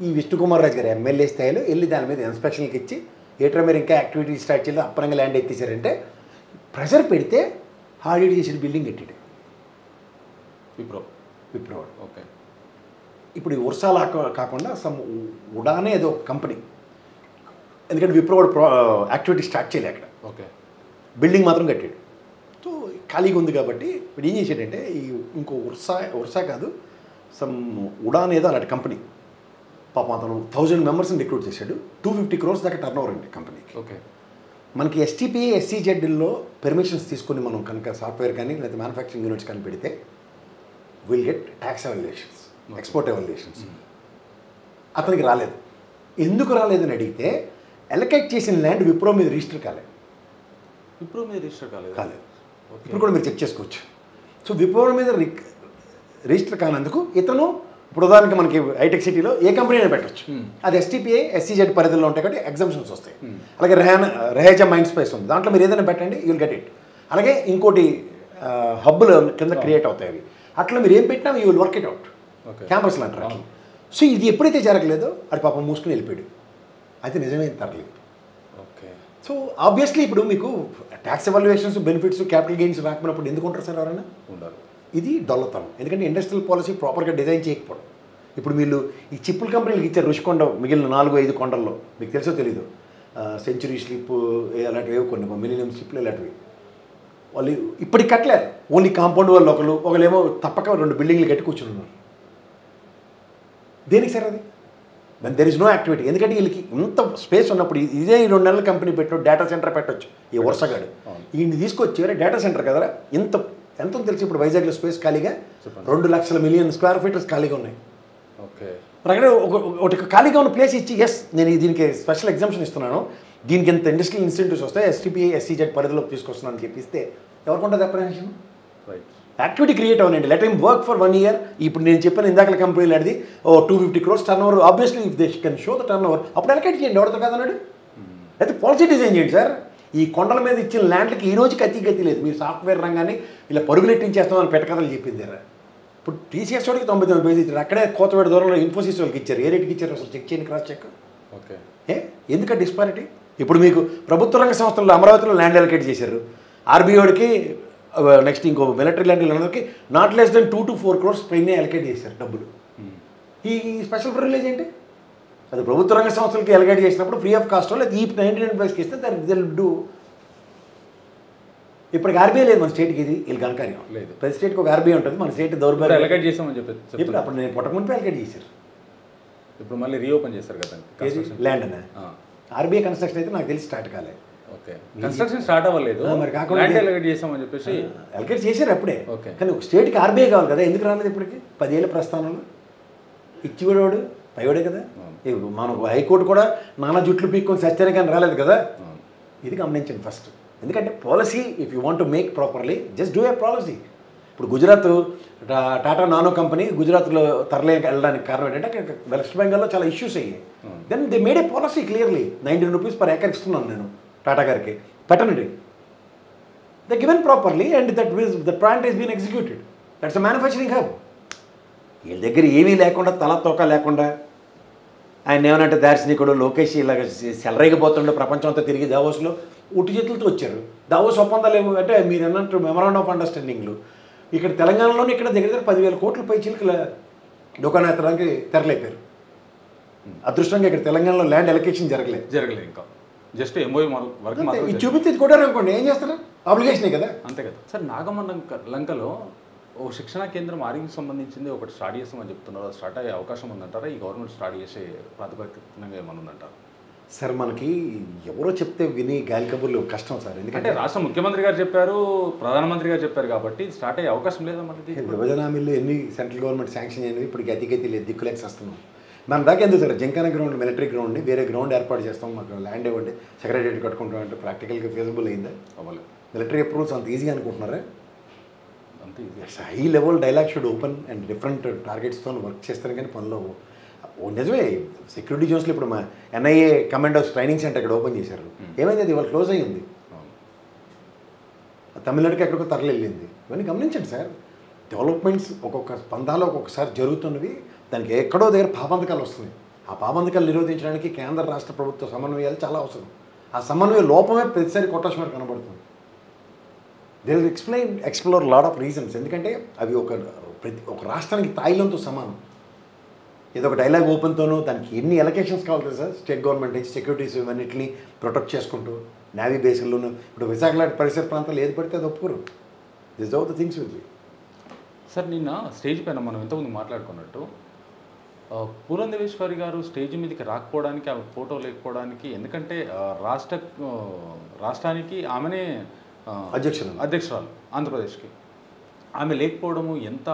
ఈ విష్ణుకుమార్ రాజు గారు ఎమ్మెల్యే స్థాయిలో వెళ్ళి దాని మీద ఇన్స్పెక్షన్కి ఇచ్చి ఏట్రా మీరు ఇంకా యాక్టివిటీ స్టార్ట్ చేయలేదు, అప్పనంగా ల్యాండ్ ఎత్తేసారంటే ప్రెషర్ పెడితే ఆడిట్ చేసిన బిల్డింగ్ కట్టాడు విప్రో. ఓకే. ఇప్పుడు ఈ వర్షాలు కాకుండా సమ్ ఉడానే ఏదో కంపెనీ, ఎందుకంటే విప్రో యాక్టివిటీ స్టార్ట్ చేయలే అక్కడ. ఓకే. బిల్డింగ్ మాత్రం కట్టాడు. సో ఖాళీగా ఉంది కాబట్టి ఇప్పుడు ఏం చేశాడంటే ఈ ఇంకో వర్షా కాదు సమ్ ఉడాన్ ఏదో అలాంటి కంపెనీ, పాపం అతను 1000 మెంబర్స్ని రిక్రూట్ చేశాడు. 250 crores దాకా టర్న్ ఓవర్ అండి కంపెనీకి. ఓకే. మనకి ఎస్టీపీఏ SEZలో పెర్మిషన్స్ తీసుకొని మనం కనుక సాఫ్ట్వేర్ కానీ లేదా మ్యానుఫ్యాక్చరింగ్ యూనిట్స్ కానీ పెడితే will get tax evaluations, export evaluations. అతనికి రాలేదు. ఎందుకు రాలేదని అడిగితే ఎలకేట్ చేసిన ల్యాండ్ విప్రో మీద రిజిస్టర్ కాలేదు. కాలేదు. ఇప్పుడు కూడా మీరు చెక్ చేసుకోవచ్చు. సో విప్రో మీద రిజిస్టర్ కానందుకు ఇతను ఇప్పుడు ఉదాహరణకి మనకి హైటెక్ సిటీలో ఏ కంపెనీ అయినా పెట్టచ్చు. అది STPA SEZ పరిధిలో ఉంటాయి కాబట్టి ఎగ్జామ్షన్స్ వస్తాయి. అలాగే రెహేజా మైండ్ స్పేస్ ఉంది, దాంట్లో మీరు ఏదైనా పెట్టండి యూ విల్ గెట్ ఇట్. అలాగే ఇంకోటి హబ్బులు కింద క్రియేట్ అవుతాయి అవి, అట్లా మీరు ఏం పెట్టినా you will work it out. క్యాంపస్లు అంటారు. సో ఇది ఎప్పుడైతే జరగలేదో అది పాపం మూసుకుని వెళ్ళిపోయాడు. అయితే నిజమే తరలేదు. సో ఆబ్వియస్లీ ఇప్పుడు మీకు tax evaluations, benefits, capital gains రాకపోయినప్పుడు ఎందుకు ఉంటారు సార్ ఎవరైనా? ఉండరు. ఇది డొల్లతనం. ఎందుకంటే ఇండస్ట్రియల్ పాలసీ ప్రాపర్గా డిజైన్ చేయకపోవడం. ఇప్పుడు వీళ్ళు ఈ చిప్పుల కంపెనీలకు ఇచ్చారు రుషికొండ మిగిలిన 4-5 కొండల్లో, మీకు తెలుసో తెలీదు, సెంచురీ స్లిప్ అలాంటివి కొన్ని మిలినియం స్లిప్లు ఇలాంటివి వాళ్ళు ఇప్పటికి కట్టలేదు. ఓన్లీ కాంపౌండ్ వాళ్ళు ఒకళ్ళేమో తప్పక 2 బిల్డింగ్లు కట్టి కూర్చుని ఉన్నారు. దేనికి సార్ అది? Then there is no activity. ఎందుకంటే వీళ్ళకి ఇంత స్పేస్ ఉన్నప్పుడు ఇదే 2 నెలల కంపెనీ పెట్టు డేటా సెంటర్ పెట్టవచ్చు. ఈ వర్షగాడు ఈయన్ని తీసుకొచ్చి డేటా సెంటర్ కదరా ఎంతో తెలిసి ఇప్పుడు వైజాగ్లో స్పేస్ ఖాళీగా 2 మిలియన్ స్క్వేర్ ఫీటర్స్ ఖాళీగా ఉన్నాయి. ఓకే. మరి అక్కడ ఒకటి ఖాళీగా ఉన్న ప్లేస్ ఇచ్చి ఎస్ నేను దీనికి స్పెషల్ ఎగ్జామ్షన్ ఇస్తున్నాను, దీనికి ఎంత ఇండస్ట్రియల్ ఇన్సెంటివ్స్ వస్తాయి, STPA SEZ పరిధిలోకి తీసుకొస్తున్నాను అని చెప్పిస్తే ఎవరికి ఉంటుంది అప్రహెన్షన్? యాక్టివిటీ క్రియేట్ అవ్వనండి. Let him work for 1 year. ఇప్పుడు నేను చెప్పిన ఇందాక కంపెనీలు అడిది 250 crores turn over, obviously if they can show the turn over అప్పుడు ఎలకేట్ చేయండి. ఎవరితో కాదన్నాడు? అయితే పాలసీ డిజైన్ చేయండి సార్. ఈ కొండల మీద ఇచ్చిన ల్యాండ్లకి ఈ రోజుకి గతి లేదు. మీరు సాఫ్ట్వేర్ రంగాన్ని ఇలా పరుగులెట్టించేస్తామని పెట్టకథలు చెప్పింది. ఇప్పుడు TCS వాడికి 99 పేజీ ఇచ్చారు. అక్కడే కోతవేడ దూరంలో ఇన్ఫోసిస్ వాళ్ళకి ఇచ్చారు. ఏ రేట్కి ఇచ్చారు అసలు చెక్ చేయండి, క్రాస్ చెక్. ఓకే. ఎందుకంటే డిస్పారిటీ? ఇప్పుడు మీకు ప్రభుత్వ రంగ సంస్థల్లో అమరావతిలో ల్యాండ్ ఎలకేట్ చేశారు. RBOడికి నెక్స్ట్ ఇంకో మిలిటరీ ల్యాండ్కి not less than 2 to 4 crores పైనే ఎలకేట్ చేశారు డబ్బులు. ఈ స్పెషల్ ప్రివిలేజ్ ఏంటి? అది ప్రభుత్వ రంగ సంస్థలకి ఎలకేట్ చేసినప్పుడు ఫ్రీ ఆఫ్ కాస్ట్ లేదా ఈ 99 ప్రైస్కి ఇస్తే దాన్ని దిల్ డూ. ఇప్పటికి RBI లేదు మన స్టేట్కి. ఇది వీళ్ళు కనకార్యం లేదు. ప్రతి స్టేట్కి ఒక RBI ఉంటుంది. మన స్టేట్ దౌర్భాగ్యం ఎలకేట్ చేసామని చెప్పి ఇప్పుడు అప్పుడు నేను పుట్టకముందు ఎలకేట్ చేశారు. ఇప్పుడు మళ్ళీ రీఓపెన్ చేశారు కదా ల్యాండ్ అన్న. RBI కన్స్ట్రక్షన్ అయితే నాకు తెలిసి స్టార్ట్ కాలేదు. ఓకే. కన్స్ట్రక్షన్ స్టార్ట్ అవ్వలేదు, మరి కాకుండా ఎలకేట్ చేసామని చెప్పేసి ఎలకేట్ చేశారు అప్పుడే. ఓకే. కానీ ఒక స్టేట్కి RBI కావాలి కదా, ఎందుకు రాలేదు ఇప్పటికి? 10 ఏళ్ళ ప్రస్థానంలో ఇచ్చివాడు పైవాడే కదా. మనం హైకోర్టు కూడా నానా జుట్లు పీక్కొని సత్యాన్ని కానీ రాలేదు కదా. ఇది గమనించండి ఫస్ట్. ఎందుకంటే policy if you want to make properly just do a policy. ఇప్పుడు గుజరాత్ టాటా నానో కంపెనీ గుజరాత్లో తరలే వెళ్ళడానికి కారణం ఏంటంటే అక్కడ వెస్ట్ బెంగాల్లో చాలా ఇష్యూస్ అయ్యాయి. Then they made a policy clearly 19 rupees per acre ఇస్తున్నాను నేను టాటా గారికి, పెట్టండి. The given properly and that plant is been executed. That's a manufacturing hub. వీళ్ళ దగ్గర ఏమీ లేకుండా తల తోక లేకుండా ఆయన ఏమనంటే దార్శనికుడు లోకేష్ ఇలాగ సెలరేగిపోతుండే ప్రపంచం అంతా తిరిగి దావోస్లో ఉట్టి చేతులతో వచ్చారు. దావోస్ ఒప్పందాలు ఏమో అంటే మీరు అన్నట్టు మెమరాండం ఆఫ్ అండర్స్టాండింగ్లు ఇక్కడ తెలంగాణలోనే ఇక్కడ దగ్గర 10,000 కోట్ల పై చిలుకల దుకాణానికి తెరలేపారు. అదృష్టంగా ఇక్కడ తెలంగాణలో ల్యాండ్ ఎలకేషన్ జరగలేదు ఇంకా జస్ట్ ఎంఓయూ వర్క్ మాత్రం చూపిస్తే ఇది కూడా అనుకోండి. ఏం చేస్తారా? ఆబ్లిగేషనే కదా. అంతే కదా సార్. నాగమన్న లంకలో ఓ శిక్షణా కేంద్రం ఆర్మీకి సంబంధించింది ఒకటి స్టార్ట్ చేస్తామని చెప్తున్నారు. అది స్టార్ట్ అయ్యే అవకాశం ఉందంటారా? ఈ గవర్నమెంట్ స్టార్ట్ చేసే ప్రాతిపదికనంగా ఏమన్నా ఉందంటారా? సార్ మనకి ఎవరో చెప్తే విని గాలి కబుర్లు కష్టం సార్. ఎందుకంటే రాష్ట్ర ముఖ్యమంత్రి గారు చెప్పారు, ప్రధానమంత్రి గారు చెప్పారు కాబట్టి స్టార్ట్ అయ్యే అవకాశం లేదా మనకి? విభజన హామీలు ఎన్ని సెంట్రల్ గవర్నమెంట్ శాంక్షన్ అయినవి ఇప్పుడు గతి లేదు, దిక్కులేక వస్తున్నాం. మన దాకా ఎందుకు సార్ జంకాన గ్రౌండ్ మిలిటరీ గ్రౌండ్ని వేరే గ్రౌండ్ ఏర్పాటు చేస్తాం, మాకు ల్యాండ్ ఇవ్వండి, సెక్రటరియట్ కట్టుకుంటాం అంటే ప్రాక్టికల్గా ఫీజబుల్ అయిందా? అవ్వలేదు. మిలిటరీ అప్రూవల్స్ అంత ఈజీగా అనుకుంటున్నారా? అంత easy. High level dialogue should open and different టార్గెట్స్తో వర్క్ చేస్తాను కానీ పనిలో నిజమే. సెక్యూరిటీ జోన్స్లో ఇప్పుడు మా NIA కమాండోస్ ట్రైనింగ్ సెంటర్ ఇక్కడ ఓపెన్ చేశారు. ఏమైంది? అది ఇవాళ క్లోజ్ అయ్యింది. తమిళనాడుకి ఎక్కడికో తరలింది. ఇవన్నీ గమనించండి సార్. డెవలప్మెంట్స్ ఒక్కొక్క స్పందాలు ఒక్కొక్కసారి జరుగుతున్నవి, దానికి ఎక్కడో దగ్గర పాబంధకాలు వస్తున్నాయి. ఆ పాబంధకాలు నిరోధించడానికి కేంద్ర రాష్ట్ర ప్రభుత్వ సమన్వయాలు చాలా అవసరం. ఆ సమన్వయ లోపమే ప్రతిసారి కొట్టేషన్ మార్క్ కనబడుతుంది. They will explore lot of reasons. ఎందుకంటే అవి ఒక రాష్ట్రానికి తాయిలంతో సమానం. ఏదో ఒక డైలాగ్ ఓపెన్తోనూ దానికి ఎన్ని ఎలకేషన్స్ కావాలి సార్, స్టేట్ గవర్నమెంట్ నుంచి సెక్యూరిటీస్ ఇవన్నిటిని ప్రొటెక్ట్ చేసుకుంటూ నేవీ బేసుల్లోనూ ఇప్పుడు విశాఖ లాంటి పరిసర ప్రాంతాలు ఏది పడితే అది ఒప్పుకోరు. This all the things will be. Sir నిన్న స్టేజ్ పైన మనం ఇంతకుముందు మాట్లాడుకున్నట్టు పురంధేశ్వరి గారు స్టేజ్ మీదకి రాకపోవడానికి, ఆమె ఫోటో లేకపోవడానికి, ఎందుకంటే రాష్ట్రానికి ఆమెనే అధ్యక్షురాలు ఆంధ్రప్రదేశ్కి, ఆమె లేకపోవడము ఎంత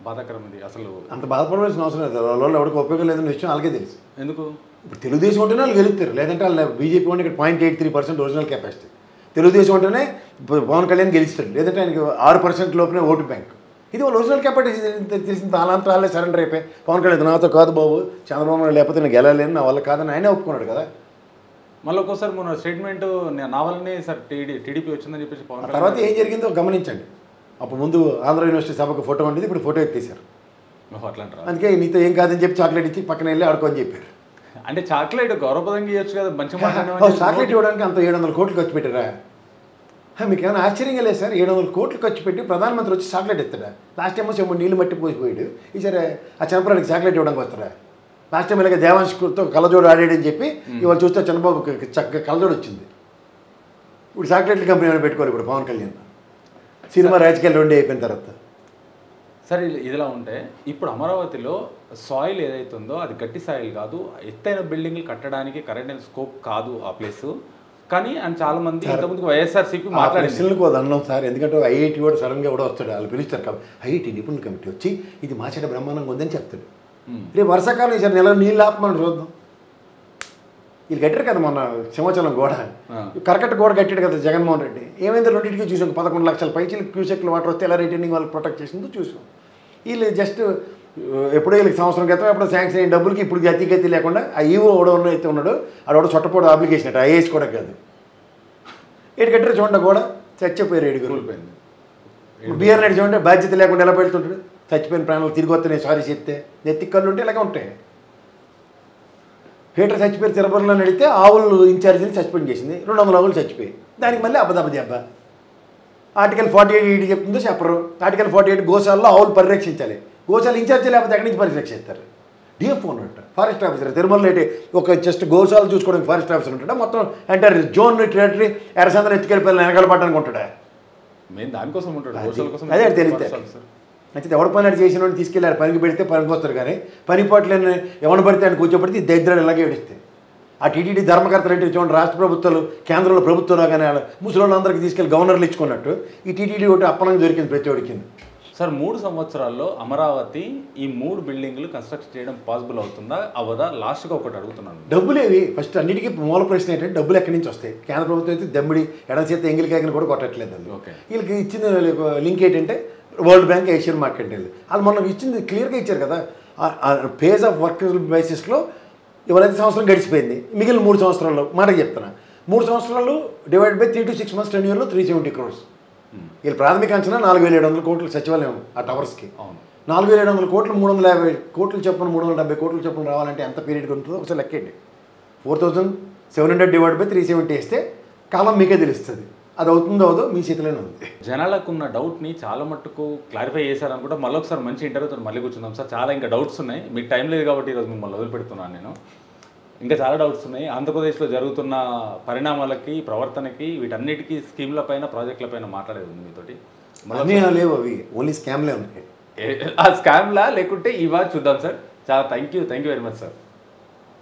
బాధాకరమైంది. అసలు అంత బాధపడవలసిన అవసరం లేదు. వాళ్ళు ఎవరికి ఉపయోగం లేదన్న విషయం వాళ్ళకే తెలుసు. ఎందుకు ఇప్పుడు తెలుగుదేశం ఉంటేనే వాళ్ళు గెలుస్తారు, లేదంటే వాళ్ళు బీజేపీ ఉంటే ఇక్కడ 0.83% ఒరిజినల్ కెపాసిటీ. తెలుగుదేశం ఉంటేనే పవన్ కళ్యాణ్ గెలుస్తాడు, లేదంటే ఆయనకి 6% లోపలే ఓటు బ్యాంక్. ఇది వాళ్ళు ఒరిజినల్ కెపాసిటీ తెలిసిన తాళంతా వాళ్ళే సరెండర్ అయిపోయి పవన్ కళ్యాణ్ నాతో కాదు బాబు, చంద్రబాబు నాయుడు లేకపోతే నేను గెలలేను, నా వల్ల కాదని ఆయనే ఒప్పుకున్నాడు కదా. మళ్ళీ ఒక్కోసారి మన స్టేట్మెంట్ నా వల్లనే సార్ టీడీపీ వచ్చిందని చెప్పేసి పవన్ తర్వాత ఏం జరిగిందో గమనించండి. అప్పుడు ముందు ఆంధ్ర యూనివర్సిటీ సభకు ఫోటో ఉండేది, ఇప్పుడు ఫోటో ఎత్తేసారు. అట్లాంటారు. అందుకే నీతో ఏం కాదని చెప్పి చాక్లెట్ ఇచ్చి పక్కన వెళ్ళి ఆడుకోని చెప్పారు. అంటే చాక్లెట్ గౌరవపదంగా ఇవ్వచ్చు కదా, మంచి చాక్లెట్ ఇవ్వడానికి అంత 700 కోట్లు ఖర్చు పెట్టారా? మీకు ఏమైనా ఆశ్చర్యంగా లేదు సార్? 700 కోట్లు ఖర్చు పెట్టి ప్రధానమంత్రి వచ్చి చాక్లెట్ ఇస్తాడా? లాస్ట్ టైం వచ్చి నీళ్ళు మట్టి పోసిపోయాడు, ఈసారి ఆ చంద్రబాబుకి చాక్లెట్ ఇవ్వడానికి వస్తారా? లాస్ట్ టైం ఇలాగ దేవాంశతో కళ్ళజోడు ఆడాడని చెప్పి ఇవాళ చూస్తే చంద్రబాబుకి చక్కగా కళ్ళజోడు వచ్చింది. ఇప్పుడు చాక్లెట్ల కంపెనీ ఏమైనా పెట్టుకోవాలి ఇప్పుడు పవన్ కళ్యాణ్ సినిమా రాజకీయాలు 2 అయిపోయిన తర్వాత. సరే ఇదిలా ఉంటే ఇప్పుడు అమరావతిలో సాయిల్ ఏదైతుందో అది గట్టి సాయిల్ కాదు, ఎత్తైన బిల్డింగ్లు కట్టడానికి కరెంట్ స్కోప్ కాదు ఆ ప్లేస్. కానీ ఆయన చాలా మంది ఇంతకుముందు వైఎస్ఆర్సీపీ ప్రశ్నలకు అన్నాం సార్. ఎందుకంటే ఐఐటీ కూడా సడన్గా కూడా వస్తాడు, వాళ్ళు పిలుస్తారు కాబట్టి ఐఐటీ నిపుణుల కమిటీ వచ్చి ఇది మా చెడ్డ బ్రహ్మాండంగా ఉందని చెప్తాడు. రేపు వర్షాకాలం ఈసారి నెల నీళ్ళు ఆపమని చూద్దాం. వీళ్ళు కట్టారు కదా మొన్న సింహాచలం గోడ, కరకట్ట గోడ కట్టాడు కదా జగన్మోహన్ రెడ్డి. ఏమైంది రెండింటికి చూసాం, 11 లక్షల పైచీలు క్యూసెక్లు వాటర్ వస్తే ఎలా రేటింగ్ వాళ్ళు ప్రొటెక్ట్ చేసిందో చూసాం. వీళ్ళు జస్ట్ ఎప్పుడో వీళ్ళకి సంవత్సరం క్రితం ఎప్పుడో శాంక్షన్ అయిన డబ్బులకి ఇప్పుడు గతి లేకుండా ఆ ఈవో ఎవడో అయితే ఉన్నాడు ఆడోడ చొట్టపోడు అప్లికేషన్ అట, ఐఏఎస్ కూడా కాదు. ఏడు కట్టారు చూడండి గోడ, చచ్చిపోయారు 7 కూలిపోయింది. బిఆర్ నాయుడు చూడండి బాధ్యత లేకుండా ఎలా పెడుతుంటాడు, చచ్చిపోయిన ప్రాణాలు తిరిగి వస్తే నేను సారీ చెప్తే నెత్తి కళ్ళు ఉంటే ఇలాగే ఉంటాయి. హీటర్ చచ్చిపోయి తిరుపతిలో నడితే ఆవులు ఇన్ఛార్జిని సస్పెండ్ చేసింది, 200 ఆవులు చచ్చిపోయి, దానికి మళ్ళీ అబద్ధ ఆర్టికల్ 48 చెప్తుందో చెప్పరు. ఆర్టికల్ 48 గోశాలలో ఆవులు పరిరక్షించాలి, గోశాల ఇన్ఛార్జీ లేకపోతే ఎక్కడి నుంచి పరిరక్షిస్తారు? డిఎఫ్ ఉన్నట్టు ఫారెస్ట్ ఆఫీసర్ తిరుమలలో అయితే ఒక జస్ట్ గోశాల చూసుకోవడానికి ఫారెస్ట్ ఆఫీసర్ ఉంటాడా, మొత్తం ఎంటైర్ జోన్ టెరిటరీ ఎర్రసందరం ఎత్తుకెళ్ళిపోయి వెనకాల పట్టడానికి ఉంటాడా? మెయిన్ దానికోసం ఉంటాడు, అదే తెలియదు. అయితే ఎవడ పని అటు చేసిన వాడిని తీసుకెళ్ళారు, పనికి పెడితే పనికి వస్తారు. కానీ పని పాటలు ఎవరిని పడితే ఆయన కూర్చోబెడితే దరిద్రాలు ఇలాగే ఏడిస్తాయి. ఆ టీటీడీ ధర్మకర్తలు అంటే చూడండి, రాష్ట్ర ప్రభుత్వాలు కేంద్రంలో ప్రభుత్వం రాగానే ముసలిళ్ళందరికీ తీసుకెళ్ళి గవర్నర్లు ఇచ్చుకున్నట్టు ఈ టీటీడీ ఒకటి అప్పనంగా దొరికింది ప్రతి ఒడికి. సార్ 3 సంవత్సరాల్లో అమరావతి ఈ 3 బిల్డింగ్లు కన్స్ట్రక్ట్ చేయడం పాసిబుల్ అవుతుందా అవదా? లాస్ట్గా ఒకటి అడుగుతున్నాను, డబ్బులేవి ఫస్ట్ అన్నిటికీ మూల ప్రశ్న ఏంటంటే డబ్బులు ఎక్కడి నుంచి వస్తాయి? కేంద్ర ప్రభుత్వం అయితే దమ్మిడి ఎడచేత ఎంగిలి కేకని కూడా కొట్టట్లేదు. వీళ్ళకి ఇచ్చిన లింక్ ఏంటంటే వరల్డ్ బ్యాంక్, ఏషియన్ మార్కెట్ వాళ్ళు మొన్న ఇచ్చింది క్లియర్గా ఇచ్చారు కదా. పేజ్ ఆఫ్ వర్క్ బేసిస్లో ఎవరైతే సంవత్సరం గడిచిపోయింది, మిగిలిన 3 సంవత్సరాల్లో మాటకి చెప్తున్నా, 3 సంవత్సరాలు divide by 3 to 6 months టెన్యూర్లో 370 crores. వీళ్ళు ప్రాథమిక అంచనా 4700 కోట్లు సచివాలయం ఆ టవర్స్కి. 4700 కోట్లు 350 కోట్లు చొప్పున 370 కోట్లు చొప్పున రావాలంటే ఎంత పీరియడ్ ఉంటుందో ఒకసారి లెక్కండి. 4700 డివైడ్ బై 370 వేస్తే కాలం మీకే తెలుస్తుంది. అది అవుతుందో అవుదో మీ చేతిలోనే ఉంది. జనాలకు ఉన్న డౌట్ని చాలా మట్టుకు క్లారిఫై చేశారనుకుంటే మళ్ళీ ఒకసారి మంచి ఇంటర్వ్యూతో మళ్ళీ కూర్చుందాం సార్. చాలా ఇంకా డౌట్స్ ఉన్నాయి, మీకు టైం లేదు కాబట్టి ఈరోజు మిమ్మల్ని వదిలిపెడుతున్నాను నేను. ఇంకా చాలా డౌట్స్ ఉన్నాయి ఆంధ్రప్రదేశ్లో జరుగుతున్న పరిణామాలకి, ప్రవర్తనకి, వీటన్నిటికీ స్కీమ్లపైన, ప్రాజెక్టులపైన మాట్లాడేది ఉంది మీతోటి. మళ్ళీ లేవు, అవి ఓన్లీ స్కామ్లే ఉన్నాయి. ఆ స్కామ్లా లేకుంటే ఇవా చూద్దాం సార్. చాలా thank you very much sir.